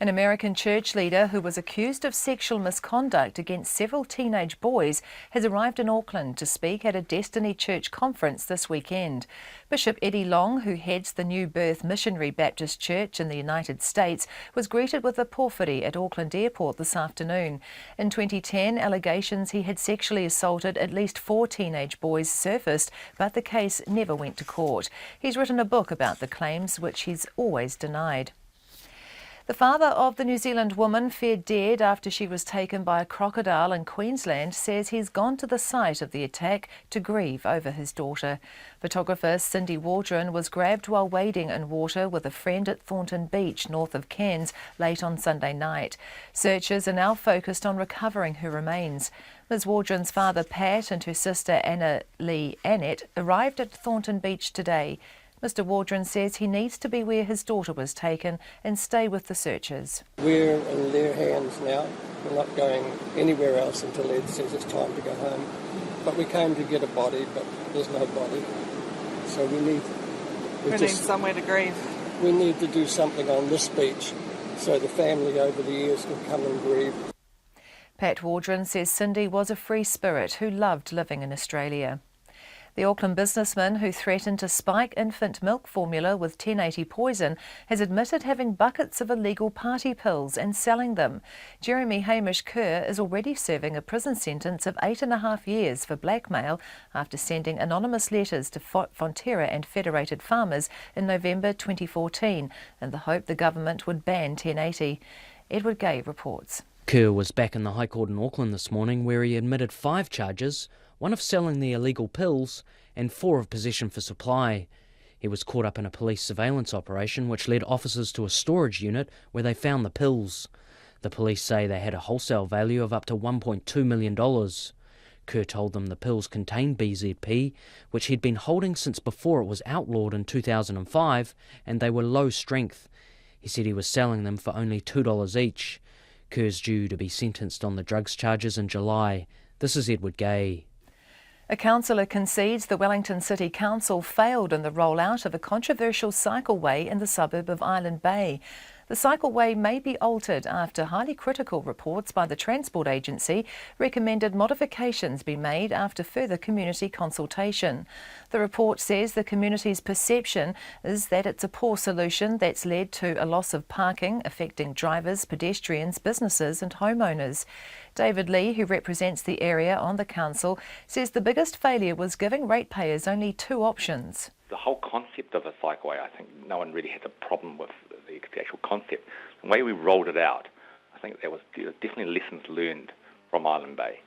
An American church leader who was accused of sexual misconduct against several teenage boys has arrived in Auckland to speak at a Destiny Church conference this weekend. Bishop Eddie Long, who heads the New Birth Missionary Baptist Church in the United States, was greeted with a porphyry at Auckland Airport this afternoon. In 2010, allegations he had sexually assaulted at least 4 teenage boys surfaced, but the case never went to court. He's written a book about the claims, which he's always denied. The father of the New Zealand woman feared dead after she was taken by a crocodile in Queensland says he's gone to the site of the attack to grieve over his daughter. Photographer Cindy Waldron was grabbed while wading in water with a friend at Thornton Beach, north of Cairns, late on Sunday night. Searchers are now focused on recovering her remains. Ms Waldron's father Pat and her sister Anna Lee Annette arrived at Thornton Beach today. Mr Waldron says he needs to be where his daughter was taken and stay with the searchers. We're in their hands now. We're not going anywhere else until Ed says it's time to go home. But we came to get a body, but there's no body. So we need somewhere to grieve. We need to do something on this beach so the family over the years can come and grieve. Pat Waldron says Cindy was a free spirit who loved living in Australia. The Auckland businessman who threatened to spike infant milk formula with 1080 poison has admitted having buckets of illegal party pills and selling them. Jeremy Hamish Kerr is already serving a prison sentence of 8.5 years for blackmail after sending anonymous letters to Fonterra and Federated Farmers in November 2014 in the hope the government would ban 1080. Edward Gay reports. Kerr was back in the High Court in Auckland this morning where he admitted 5 charges, 1 of selling the illegal pills and 4 of possession for supply. He was caught up in a police surveillance operation which led officers to a storage unit where they found the pills. The police say they had a wholesale value of up to $1.2 million. Kerr told them the pills contained BZP, which he'd been holding since before it was outlawed in 2005, and they were low strength. He said he was selling them for only $2 each. Kerr's due to be sentenced on the drugs charges in July. This is Edward Gay. A councillor concedes the Wellington City Council failed in the rollout of a controversial cycleway in the suburb of Island Bay. The cycleway may be altered after highly critical reports by the Transport Agency recommended modifications be made after further community consultation. The report says the community's perception is that it's a poor solution that's led to a loss of parking, affecting drivers, pedestrians, businesses and homeowners. David Lee, who represents the area on the council, says the biggest failure was giving ratepayers only 2 options. The whole concept of a cycleway, I think no one really had a problem with the actual concept. The way we rolled it out, I think there was definitely lessons learned from Island Bay.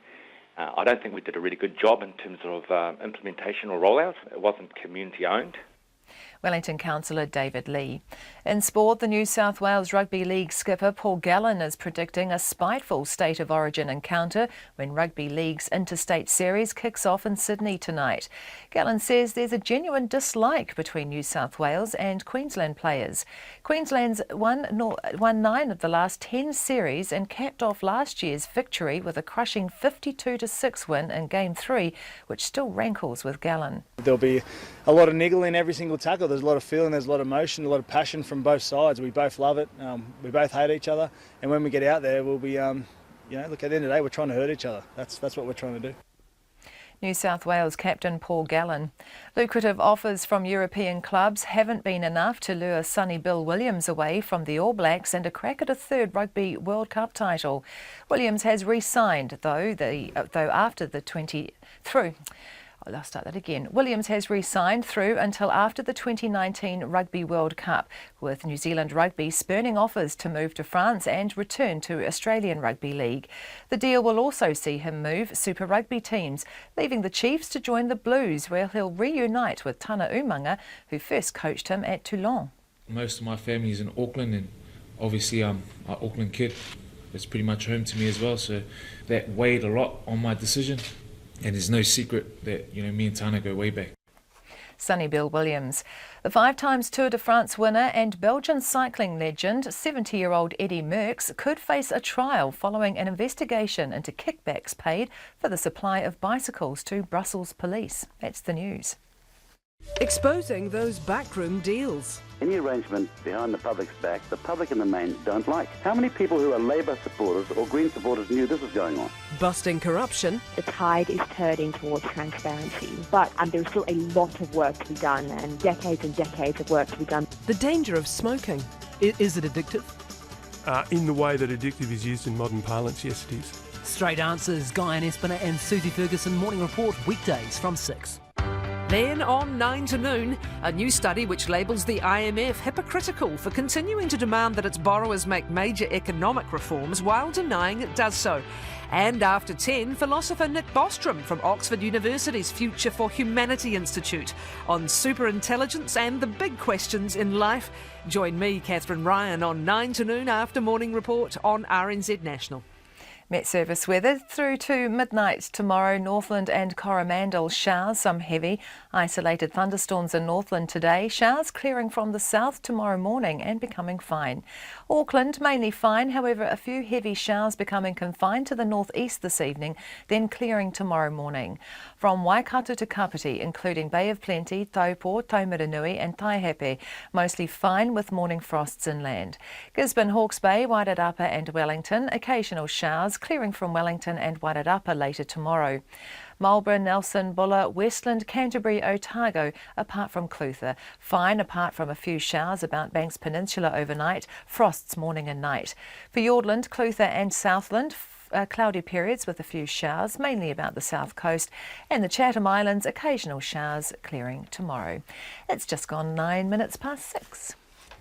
I don't think we did a really good job in terms of implementation or rollout. It wasn't community owned. Wellington councillor David Lee. In sport, the New South Wales Rugby League skipper Paul Gallen is predicting a spiteful state of origin encounter when Rugby League's interstate series kicks off in Sydney tonight. Gallen says there's a genuine dislike between New South Wales and Queensland players. Queensland's won 9 of the last 10 series and capped off last year's victory with a crushing 52-6 win in Game 3, which still rankles with Gallen. There'll be a lot of niggle in every single tackle. There's a lot of feeling, there's a lot of emotion, a lot of passion from both sides. We both love it. We both hate each other. And when we get out there, we'll be, look, at the end of the day, we're trying to hurt each other. That's what we're trying to do. New South Wales captain Paul Gallen. Lucrative offers from European clubs haven't been enough to lure Sonny Bill Williams away from the All Blacks and a crack at a 3rd Rugby World Cup title. Williams has re-signed, Williams has re-signed through until after the 2019 Rugby World Cup, with New Zealand Rugby spurning offers to move to France and return to Australian Rugby League. The deal will also see him move Super Rugby teams, leaving the Chiefs to join the Blues, where he'll reunite with Tana Umanga, who first coached him at Toulon. Most of my family is in Auckland, and obviously I'm an Auckland kid. It's pretty much home to me as well, so that weighed a lot on my decision. And there's no secret that, me and Tana go way back. Sonny Bill Williams. The 5-times Tour de France winner and Belgian cycling legend, 70-year-old Eddie Merckx, could face a trial following an investigation into kickbacks paid for the supply of bicycles to Brussels police. That's the news. Exposing those backroom deals. Any arrangement behind the public's back, the public in the main don't like. How many people who are Labour supporters or Green supporters knew this was going on? Busting corruption. The tide is turning towards transparency, but there's still a lot of work to be done and decades of work to be done. The danger of smoking. Is it addictive? In the way that addictive is used in modern parlance, yes it is. Straight Answers, Guy and Espiner and Susie Ferguson Morning Report, weekdays from 6. Then on 9 to noon, a new study which labels the IMF hypocritical for continuing to demand that its borrowers make major economic reforms while denying it does so. And after 10, philosopher Nick Bostrom from Oxford University's Future for Humanity Institute on superintelligence and the big questions in life. Join me, Catherine Ryan, on 9 to noon after Morning Report on RNZ National. Met Service weather through to midnight tomorrow. Northland and Coromandel showers, some heavy. Isolated thunderstorms in Northland today. Showers clearing from the south tomorrow morning and becoming fine. Auckland mainly fine, however a few heavy showers becoming confined to the northeast this evening, then clearing tomorrow morning. From Waikato to Kapiti, including Bay of Plenty, Taupo, Taumaranui and Taihape, mostly fine with morning frosts inland. Gisborne, Hawke's Bay, Wairarapa and Wellington, occasional showers clearing from Wellington and Wairarapa later tomorrow. Marlborough, Nelson, Buller, Westland, Canterbury, Otago, apart from Clutha. Fine apart from a few showers about Banks Peninsula overnight, frosts morning and night. For Yordland, Clutha and Southland, cloudy periods with a few showers, mainly about the south coast, and the Chatham Islands, occasional showers, clearing tomorrow. It's just gone 9 minutes past 6.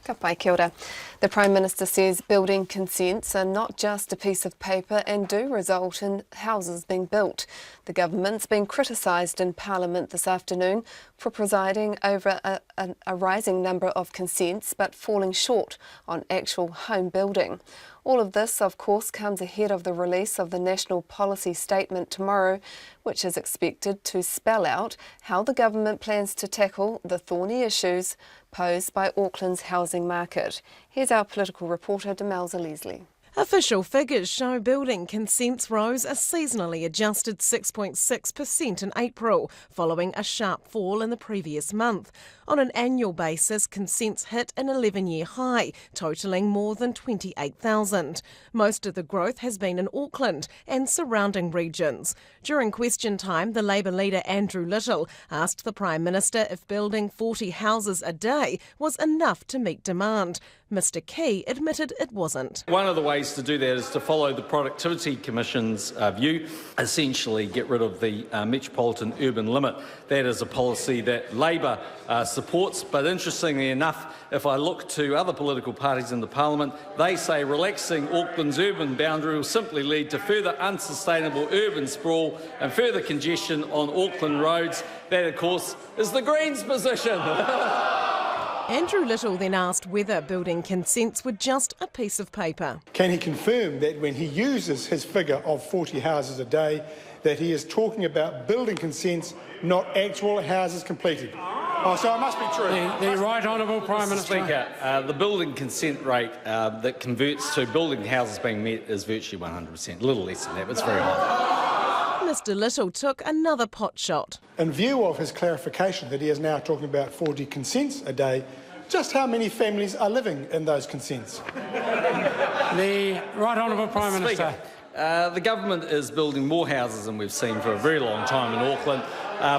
Ka pai, kia ora. The Prime Minister says building consents are not just a piece of paper and do result in houses being built. The government's been criticised in Parliament this afternoon for presiding over a rising number of consents but falling short on actual home building. All of this, of course, comes ahead of the release of the National Policy Statement tomorrow, which is expected to spell out how the government plans to tackle the thorny issues posed by Auckland's housing market. Here's our political reporter, Demelza Leslie. Official figures show building consents rose a seasonally adjusted 6.6% in April, following a sharp fall in the previous month. On an annual basis, consents hit an 11-year high, totalling more than 28,000. Most of the growth has been in Auckland and surrounding regions. During question time, the Labour leader Andrew Little asked the Prime Minister if building 40 houses a day was enough to meet demand. Mr Key admitted it wasn't. One of the ways to do that is to follow the Productivity Commission's view, essentially get rid of the metropolitan urban limit. That is a policy that Labour supports, but interestingly enough, if I look to other political parties in the Parliament, they say relaxing Auckland's urban boundary will simply lead to further unsustainable urban sprawl and further congestion on Auckland roads. That, of course, is the Greens' position. Andrew Little then asked whether building consents were just a piece of paper. Can he confirm that when he uses his figure of 40 houses a day, that he is talking about building consents, not actual houses completed? Oh, so it must be true. The Right Honourable Prime Minister. Speaker, the building consent rate that converts to building houses being met is virtually 100%, a little less than that, but it's very high. Mr Little took another pot shot. In view of his clarification that he is now talking about 40 consents a day, just how many families are living in those consents? The Right Honourable Prime Minister. The government is building more houses than we've seen for a very long time in Auckland,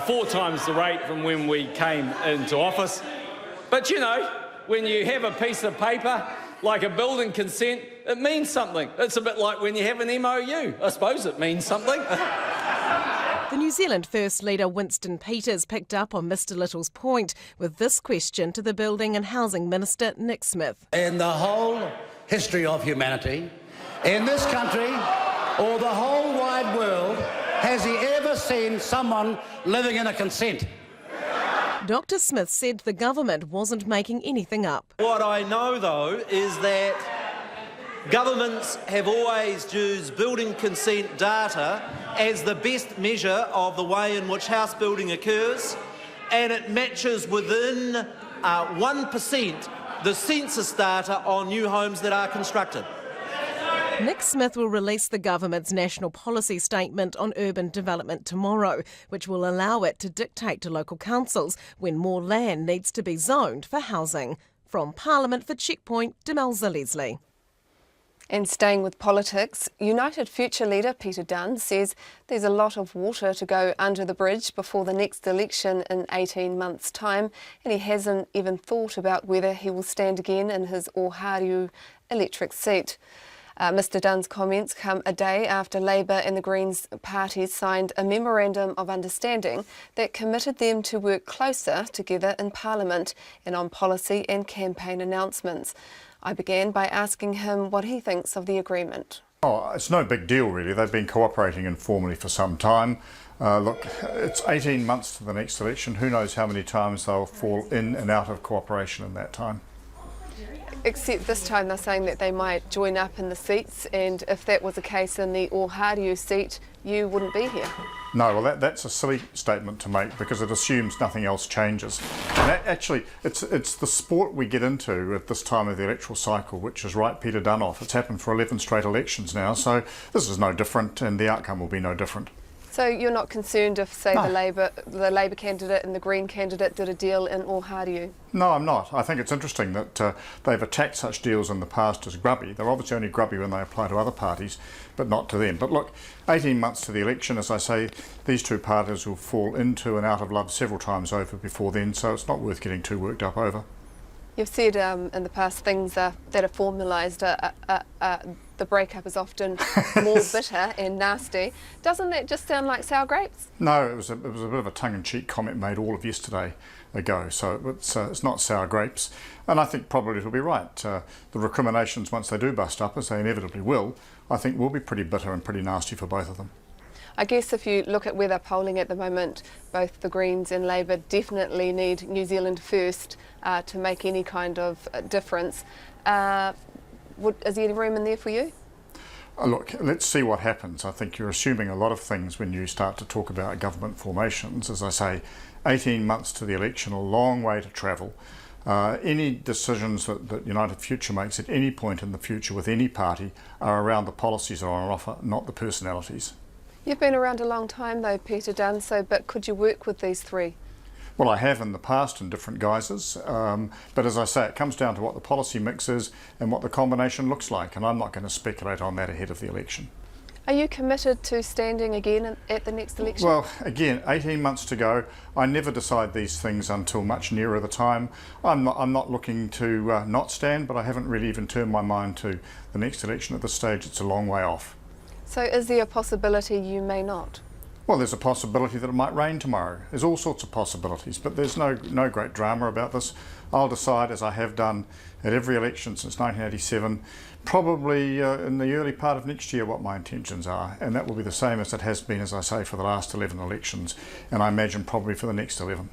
4 times the rate from when we came into office. But you know, when you have a piece of paper like a building consent, it means something. It's a bit like when you have an MOU. I suppose it means something. The New Zealand First Leader Winston Peters picked up on Mr Little's point with this question to the Building and Housing Minister Nick Smith. In the whole history of humanity, in this country or the whole wide world, has he ever seen someone living in a consent? Dr Smith said the government wasn't making anything up. What I know, though, is that governments have always used building consent data as the best measure of the way in which house building occurs, and it matches within 1% the census data on new homes that are constructed. Nick Smith will release the government's National Policy Statement on urban development tomorrow, which will allow it to dictate to local councils when more land needs to be zoned for housing. From Parliament for Checkpoint, Demelza Leslie. And staying with politics, United Future leader Peter Dunn says there's a lot of water to go under the bridge before the next election in 18 months' time, and he hasn't even thought about whether he will stand again in his Ohariu electric seat. Mr Dunn's comments come a day after Labour and the Greens parties signed a memorandum of understanding that committed them to work closer together in Parliament and on policy and campaign announcements. I began by asking him what he thinks of the agreement. Oh, it's no big deal really. They've been cooperating informally for some time. Look, it's 18 months to the next election. Who knows how many times they'll fall in and out of cooperation in that time. Except this time they're saying that they might join up in the seats, and if that was the case in the Ohariu seat, you wouldn't be here. No, well that's a silly statement to make because it assumes nothing else changes. And actually, it's the sport we get into at this time of the electoral cycle which is right Peter Dunn off. It's happened for 11 straight elections now, so this is no different and the outcome will be no different. So you're not concerned if, say, No. the Labour candidate and the Green candidate did a deal in Ohariu? No, I'm not. I think it's interesting that they've attacked such deals in the past as grubby. They're obviously only grubby when they apply to other parties, but not to them. But look, 18 months to the election, as I say, these two parties will fall into and out of love several times over before then, so it's not worth getting too worked up over. You've said in the past things that are formalised, the breakup is often more bitter and nasty. Doesn't that just sound like sour grapes? No, it was a bit of a tongue-in-cheek comment made all of yesterday ago, so it's not sour grapes. And I think probably it'll be right. The recriminations, once they do bust up, as they inevitably will, I think will be pretty bitter and pretty nasty for both of them. I guess if you look at where they're polling at the moment, both the Greens and Labour definitely need New Zealand first to make any kind of difference. Is there any room in there for you? Look, let's see what happens. I think you're assuming a lot of things when you start to talk about government formations. As I say, 18 months to the election, a long way to travel. Any decisions that United Future makes at any point in the future with any party are around the policies that are on offer, not the personalities. You've been around a long time though, Peter Dunn, but could you work with these three? Well, I have in the past in different guises, but as I say, it comes down to what the policy mix is and what the combination looks like, and I'm not going to speculate on that ahead of the election. Are you committed to standing again at the next election? Well, again, 18 months to go. I never decide these things until much nearer the time. I'm not looking to not stand, but I haven't really even turned my mind to the next election at this stage. It's a long way off. So is there a possibility you may not? Well, there's a possibility that it might rain tomorrow. There's all sorts of possibilities, but there's no great drama about this. I'll decide, as I have done at every election since 1987, probably in the early part of next year what my intentions are, and that will be the same as it has been, as I say, for the last 11 elections, and I imagine probably for the next 11.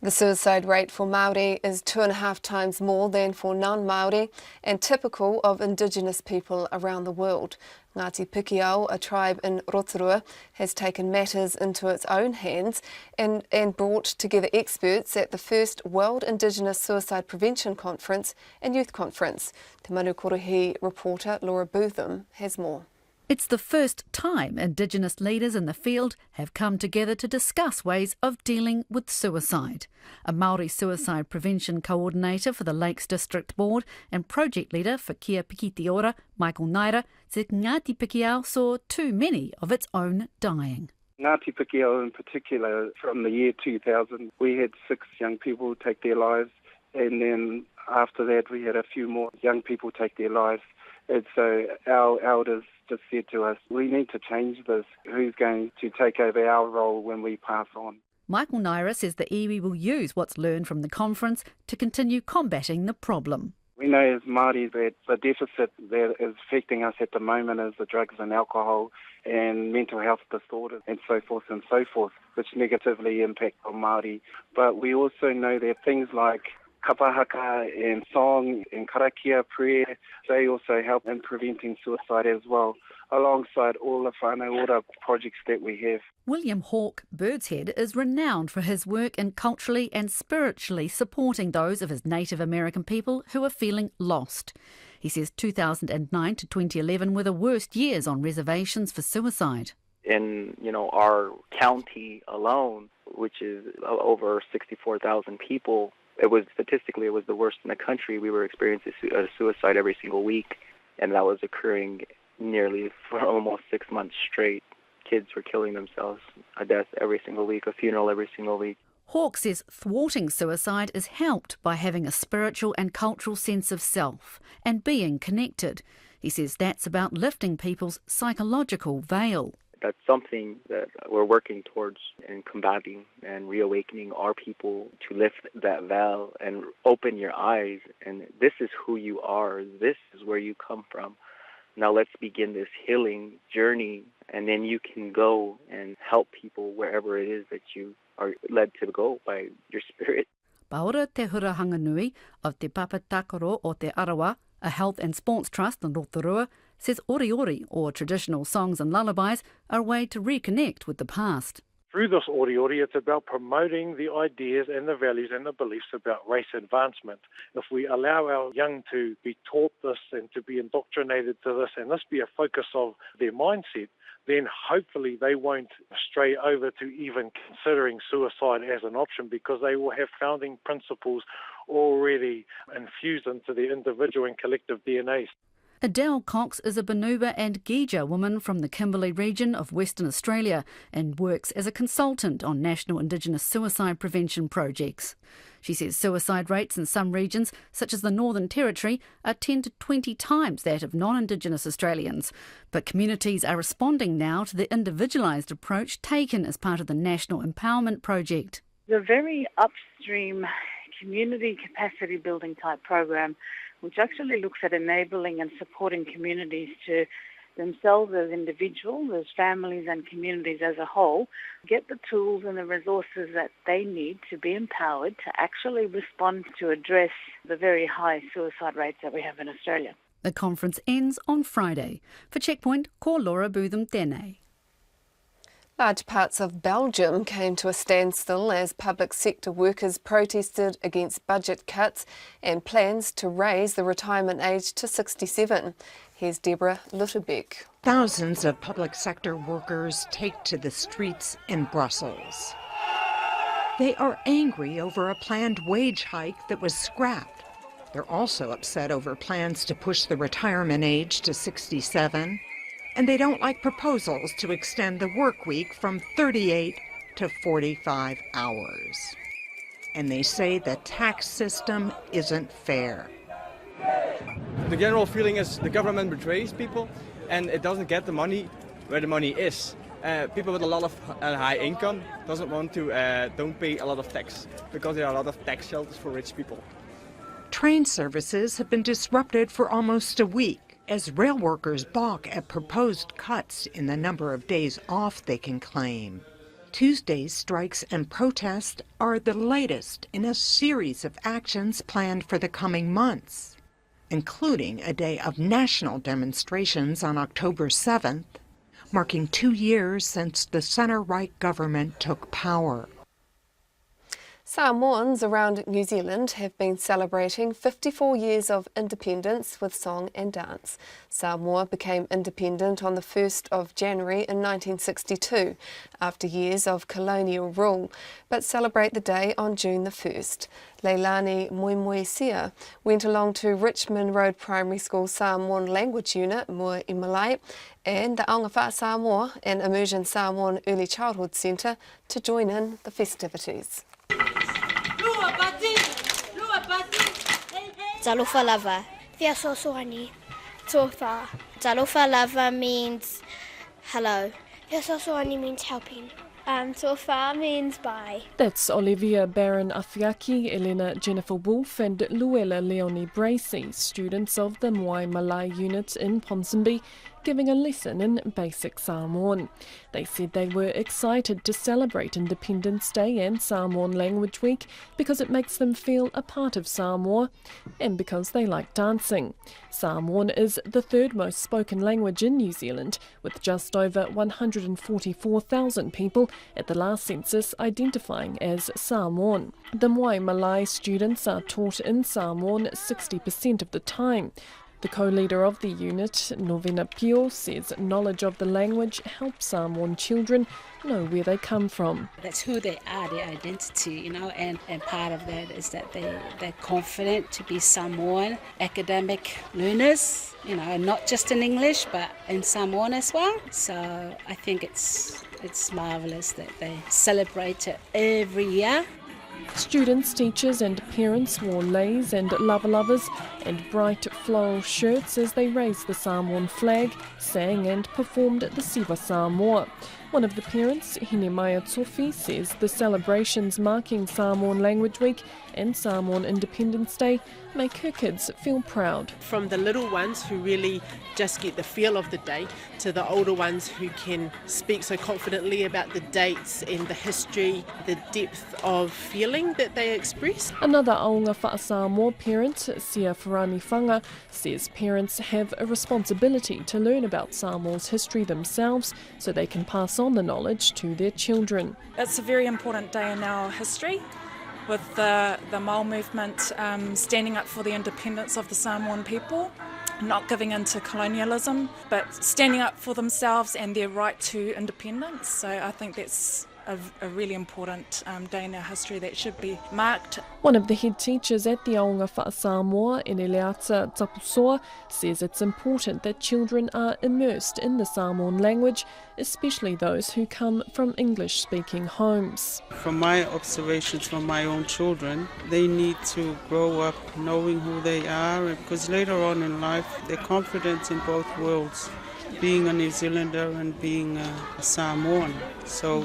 The suicide rate for Māori is 2.5 times more than for non-Māori and typical of Indigenous people around the world. Ngāti Pikiao, a tribe in Rotorua, has taken matters into its own hands and brought together experts at the first World Indigenous Suicide Prevention Conference and Youth Conference. Te Manukorohi reporter Laura Bootham has more. It's the first time Indigenous leaders in the field have come together to discuss ways of dealing with suicide. A Māori suicide prevention coordinator for the Lakes District Board and project leader for Kia Pikiti Ora, Michael Naira, said Ngāti Pikiao saw too many of its own dying. Ngāti Pikiao in particular, from the year 2000, we had 6 young people take their lives, and then after that we had a few more young people take their lives. And so our elders just said to us, we need to change this. Who's going to take over our role when we pass on? Michael Naira says the iwi will use what's learned from the conference to continue combating the problem. We know as Māori that the deficit that is affecting us at the moment is the drugs and alcohol and mental health disorders and so forth, which negatively impact on Māori. But we also know that things like kapahaka and song and karakia prayer, they also help in preventing suicide as well, alongside all the whānau ora projects that we have. William Hawke, Birdshead, is renowned for his work in culturally and spiritually supporting those of his Native American people who are feeling lost. He says 2009 to 2011 were the worst years on reservations for suicide. In our county alone, which is over 64,000 people, it was the worst in the country. We were experiencing a suicide every single week, and that was occurring nearly for almost 6 months straight. Kids were killing themselves, a death every single week, a funeral every single week. Hawke says thwarting suicide is helped by having a spiritual and cultural sense of self and being connected. He says that's about lifting people's psychological veil. That's something that we're working towards in combating and reawakening our people to lift that veil and open your eyes. And this is who you are. This is where you come from. Now let's begin this healing journey, and then you can go and help people wherever it is that you are led to go by your spirit. Paora Te Hurahanga Nui of Te Papa Takoro o Te Arawa, a health and sports trust in Rotorua, says ori ori, or traditional songs and lullabies, are a way to reconnect with the past. Through this Ori, it's about promoting the ideas and the values and the beliefs about race advancement. If we allow our young to be taught this and to be indoctrinated to this, and this be a focus of their mindset, then hopefully they won't stray over to even considering suicide as an option, because they will have founding principles already infused into their individual and collective DNAs. Adele Cox is a Banuba and Gija woman from the Kimberley region of Western Australia and works as a consultant on national Indigenous suicide prevention projects. She says suicide rates in some regions, such as the Northern Territory, are 10 to 20 times that of non-Indigenous Australians. But communities are responding now to the individualised approach taken as part of the National Empowerment Project. The very upstream community capacity building type program, which actually looks at enabling and supporting communities to themselves as individuals, as families and communities as a whole, get the tools and the resources that they need to be empowered to actually respond to address the very high suicide rates that we have in Australia. The conference ends on Friday. For Checkpoint, ko Laura Bootham Tēnei. Large parts of Belgium came to a standstill as public sector workers protested against budget cuts and plans to raise the retirement age to 67. Here's Deborah Lutterbeck. Thousands of public sector workers take to the streets in Brussels. They are angry over a planned wage hike that was scrapped. They're also upset over plans to push the retirement age to 67. And they don't like proposals to extend the work week from 38 to 45 hours. And they say the tax system isn't fair. The general feeling is the government betrays people and it doesn't get the money where the money is. People with a lot of high income don't pay a lot of tax because there are a lot of tax shelters for rich people. Train services have been disrupted for almost a week as rail workers balk at proposed cuts in the number of days off they can claim. Tuesday's strikes and protests are the latest in a series of actions planned for the coming months, including a day of national demonstrations on October 7th, marking 2 years since the centre-right government took power. Samoans around New Zealand have been celebrating 54 years of independence with song and dance. Samoa became independent on the 1st of January in 1962 after years of colonial rule, but celebrate the day on June the 1st. Leilani Moimoisia went along to Richmond Road Primary School Samoan Language Unit, Mua i Malai, and the Aonga Wha Samoa and Immersion Samoan Early Childhood Centre to join in the festivities. Talofa lava. Tia sosoani. Tofa. Talofa lava means hello. Tia sosoani means helping. Tofa means bye. That's Olivia Barron Afiaki, Elena Jennifer Wolfe and Luella Leonie Bracey, students of the Moai Malai unit in Ponsonby, giving a lesson in basic Samoan. They said they were excited to celebrate Independence Day and Samoan Language Week because it makes them feel a part of Samoa and because they like dancing. Samoan is the third most spoken language in New Zealand, with just over 144,000 people at the last census identifying as Samoan. The Moai Malai students are taught in Samoan 60% of the time. The co-leader of the unit, Novena Pio, says knowledge of the language helps Samoan children know where they come from. That's who they are, their identity, and part of that is that they're confident to be Samoan academic learners, not just in English but in Samoan as well. So I think it's marvellous that they celebrate it every year. Students, teachers and parents wore leis and lava-lavas and bright floral shirts as they raised the Samoan flag, sang and performed the Siva Samoa. One of the parents, Hinemaya Tsofi, says the celebrations marking Samoan Language Week and Samoan Independence Day make her kids feel proud. From the little ones who really just get the feel of the day to the older ones who can speak so confidently about the dates and the history, the depth of feeling that they express. Another Aonga Wha Samoa parent, Sia Farani Whanga, says parents have a responsibility to learn about Samoa's history themselves so they can pass pass on the knowledge to their children. It's a very important day in our history, with the Māori movement standing up for the independence of the Samoan people, not giving in to colonialism, but standing up for themselves and their right to independence. So I think that's a really important day in our history that should be marked. One of the head teachers at the Aonga Whaasamoa, Eneleata Tapusoa, says it's important that children are immersed in the Samoan language, especially those who come from English-speaking homes. From my observations from my own children, they need to grow up knowing who they are, because later on in life they're confident in both worlds, being a New Zealander and being a Samoan. So,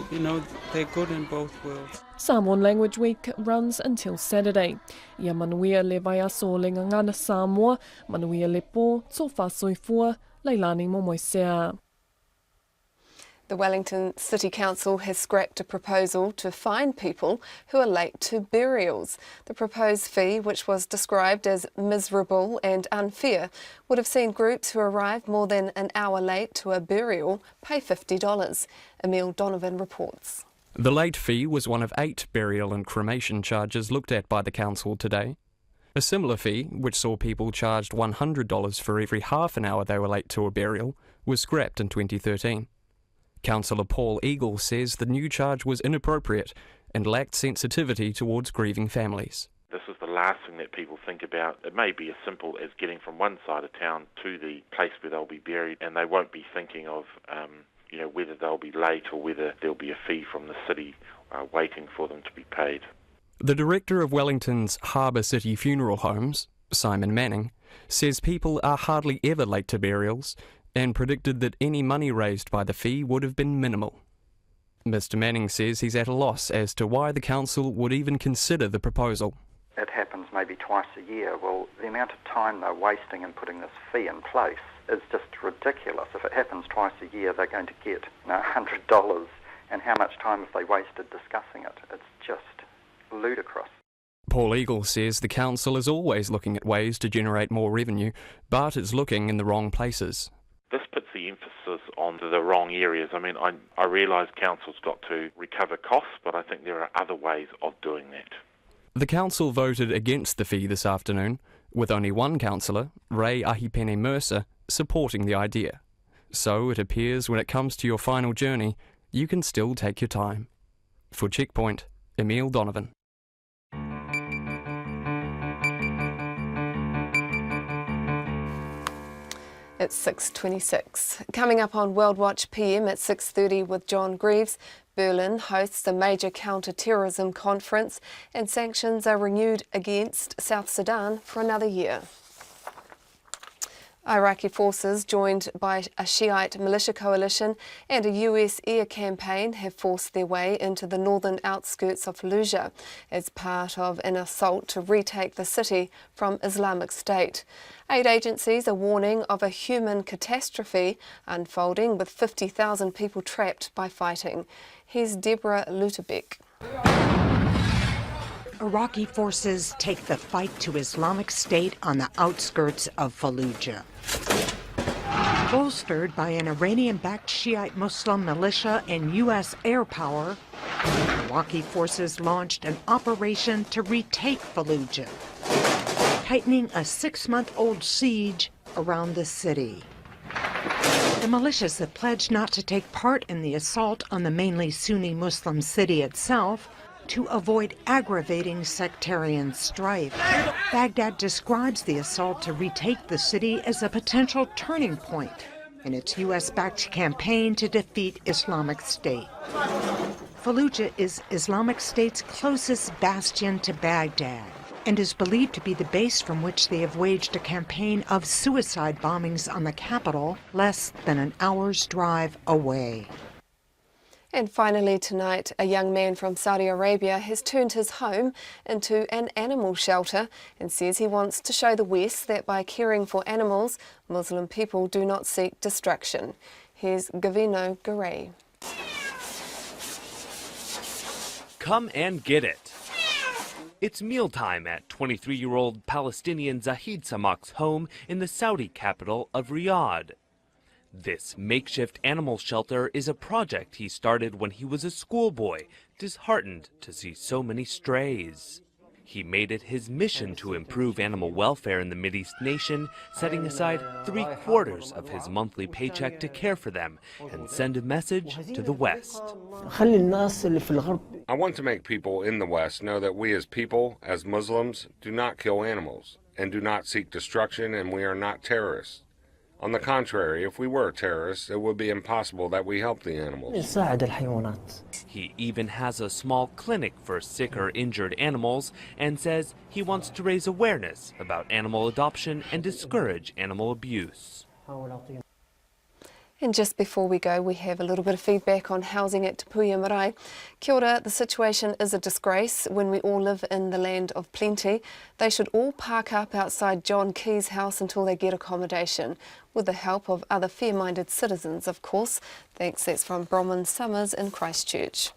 they're good in both worlds. Samoan Language Week runs until Saturday. Ia manuia le vai aso le ngangana Samoa, manuia le pō, tō whāsoifua, leilani momoisea. The Wellington City Council has scrapped a proposal to fine people who are late to burials. The proposed fee, which was described as miserable and unfair, would have seen groups who arrive more than an hour late to a burial pay $50. Emile Donovan reports. The late fee was one of 8 burial and cremation charges looked at by the council today. A similar fee, which saw people charged $100 for every half an hour they were late to a burial, was scrapped in 2013. Councillor Paul Eagle says the new charge was inappropriate and lacked sensitivity towards grieving families. This is the last thing that people think about. It may be as simple as getting from one side of town to the place where they'll be buried, and they won't be thinking of whether they'll be late or whether there'll be a fee from the city waiting for them to be paid. The director of Wellington's Harbour City Funeral Homes, Simon Manning, says people are hardly ever late to burials and predicted that any money raised by the fee would have been minimal. Mr Manning says he's at a loss as to why the council would even consider the proposal. It happens maybe twice a year. Well, the amount of time they're wasting in putting this fee in place is just ridiculous. If it happens twice a year, they're going to get $100, and how much time have they wasted discussing it? It's just ludicrous. Paul Eagle says the council is always looking at ways to generate more revenue, but is looking in the wrong places. This puts the emphasis on the wrong areas. I realise council's got to recover costs, but I think there are other ways of doing that. The council voted against the fee this afternoon, with only one councillor, Ray Ahipene Mercer, supporting the idea. So it appears when it comes to your final journey, you can still take your time. For Checkpoint, Emile Donovan. It's 6:26. Coming up on World Watch PM at 6:30 with John Greaves, Berlin hosts a major counter-terrorism conference and sanctions are renewed against South Sudan for another year. Iraqi forces, joined by a Shiite militia coalition and a US air campaign, have forced their way into the northern outskirts of Fallujah as part of an assault to retake the city from Islamic State. Aid agencies are warning of a human catastrophe unfolding with 50,000 people trapped by fighting. Here's Deborah Luterbeck. Iraqi forces take the fight to Islamic State on the outskirts of Fallujah. Bolstered by an Iranian-backed Shiite Muslim militia and U.S. air power, Iraqi forces launched an operation to retake Fallujah, tightening a 6-month-old siege around the city. The militias have pledged not to take part in the assault on the mainly Sunni Muslim city itself, to avoid aggravating sectarian strife. Baghdad describes the assault to retake the city as a potential turning point in its U.S.-backed campaign to defeat Islamic State. Fallujah is Islamic State's closest bastion to Baghdad and is believed to be the base from which they have waged a campaign of suicide bombings on the capital less than an hour's drive away. And finally tonight, a young man from Saudi Arabia has turned his home into an animal shelter and says he wants to show the West that by caring for animals, Muslim people do not seek destruction. Here's Gavino Garay. Come and get it. It's mealtime at 23-year-old Palestinian Zahid Samak's home in the Saudi capital of Riyadh. This makeshift animal shelter is a project he started when he was a schoolboy, disheartened to see so many strays. He made it his mission to improve animal welfare in the Mideast nation, setting aside 3/4 of his monthly paycheck to care for them and send a message to the West. I want to make people in the West know that we as people, as Muslims, do not kill animals and do not seek destruction, and we are not terrorists. On the contrary, if we were terrorists, it would be impossible that we help the animals. He even has a small clinic for sick or injured animals and says he wants to raise awareness about animal adoption and discourage animal abuse. And just before we go, we have a little bit of feedback on housing at Te Puia Marae. Kia ora, the situation is a disgrace when we all live in the land of plenty. They should all park up outside John Key's house until they get accommodation, with the help of other fair-minded citizens, of course. Thanks, that's from Bronwyn Summers in Christchurch.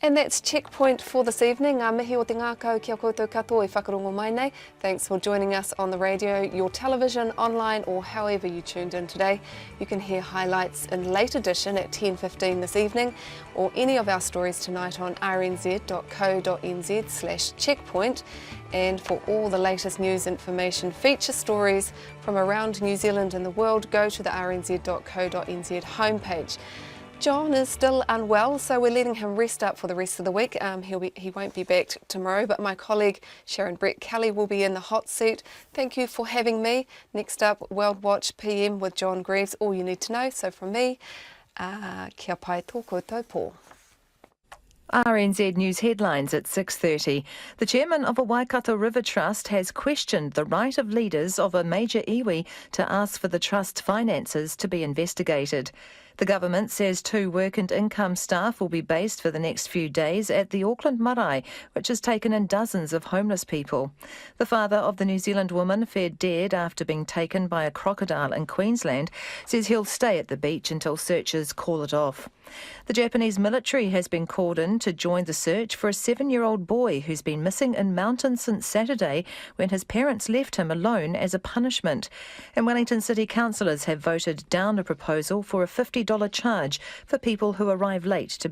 And that's Checkpoint for this evening. Ngā mihi o te ngākau kia koutou katoa I whakarongo mai nei. Thanks for joining us on the radio, your television, online or however you tuned in today. You can hear highlights in late edition at 10:15 this evening or any of our stories tonight on rnz.co.nz/checkpoint. And for all the latest news, information, feature stories from around New Zealand and the world, go to the rnz.co.nz homepage. John is still unwell, so we're letting him rest up for the rest of the week. He won't be back tomorrow, but my colleague Sharon Brett Kelly will be in the hot seat. Thank you for having me. Next up, World Watch PM with John Greaves, all you need to know. So from me, kia pai tō pō. RNZ News headlines at 6:30. The chairman of a Waikato River Trust has questioned the right of leaders of a major iwi to ask for the trust's finances to be investigated. The government says 2 work and income staff will be based for the next few days at the Auckland Marae, which has taken in dozens of homeless people. The father of the New Zealand woman fed dead after being taken by a crocodile in Queensland says he'll stay at the beach until searchers call it off. The Japanese military has been called in to join the search for a 7-year-old boy who's been missing in mountains since Saturday when his parents left him alone as a punishment. And Wellington City councillors have voted down a proposal for a $50 charge for people who arrive late to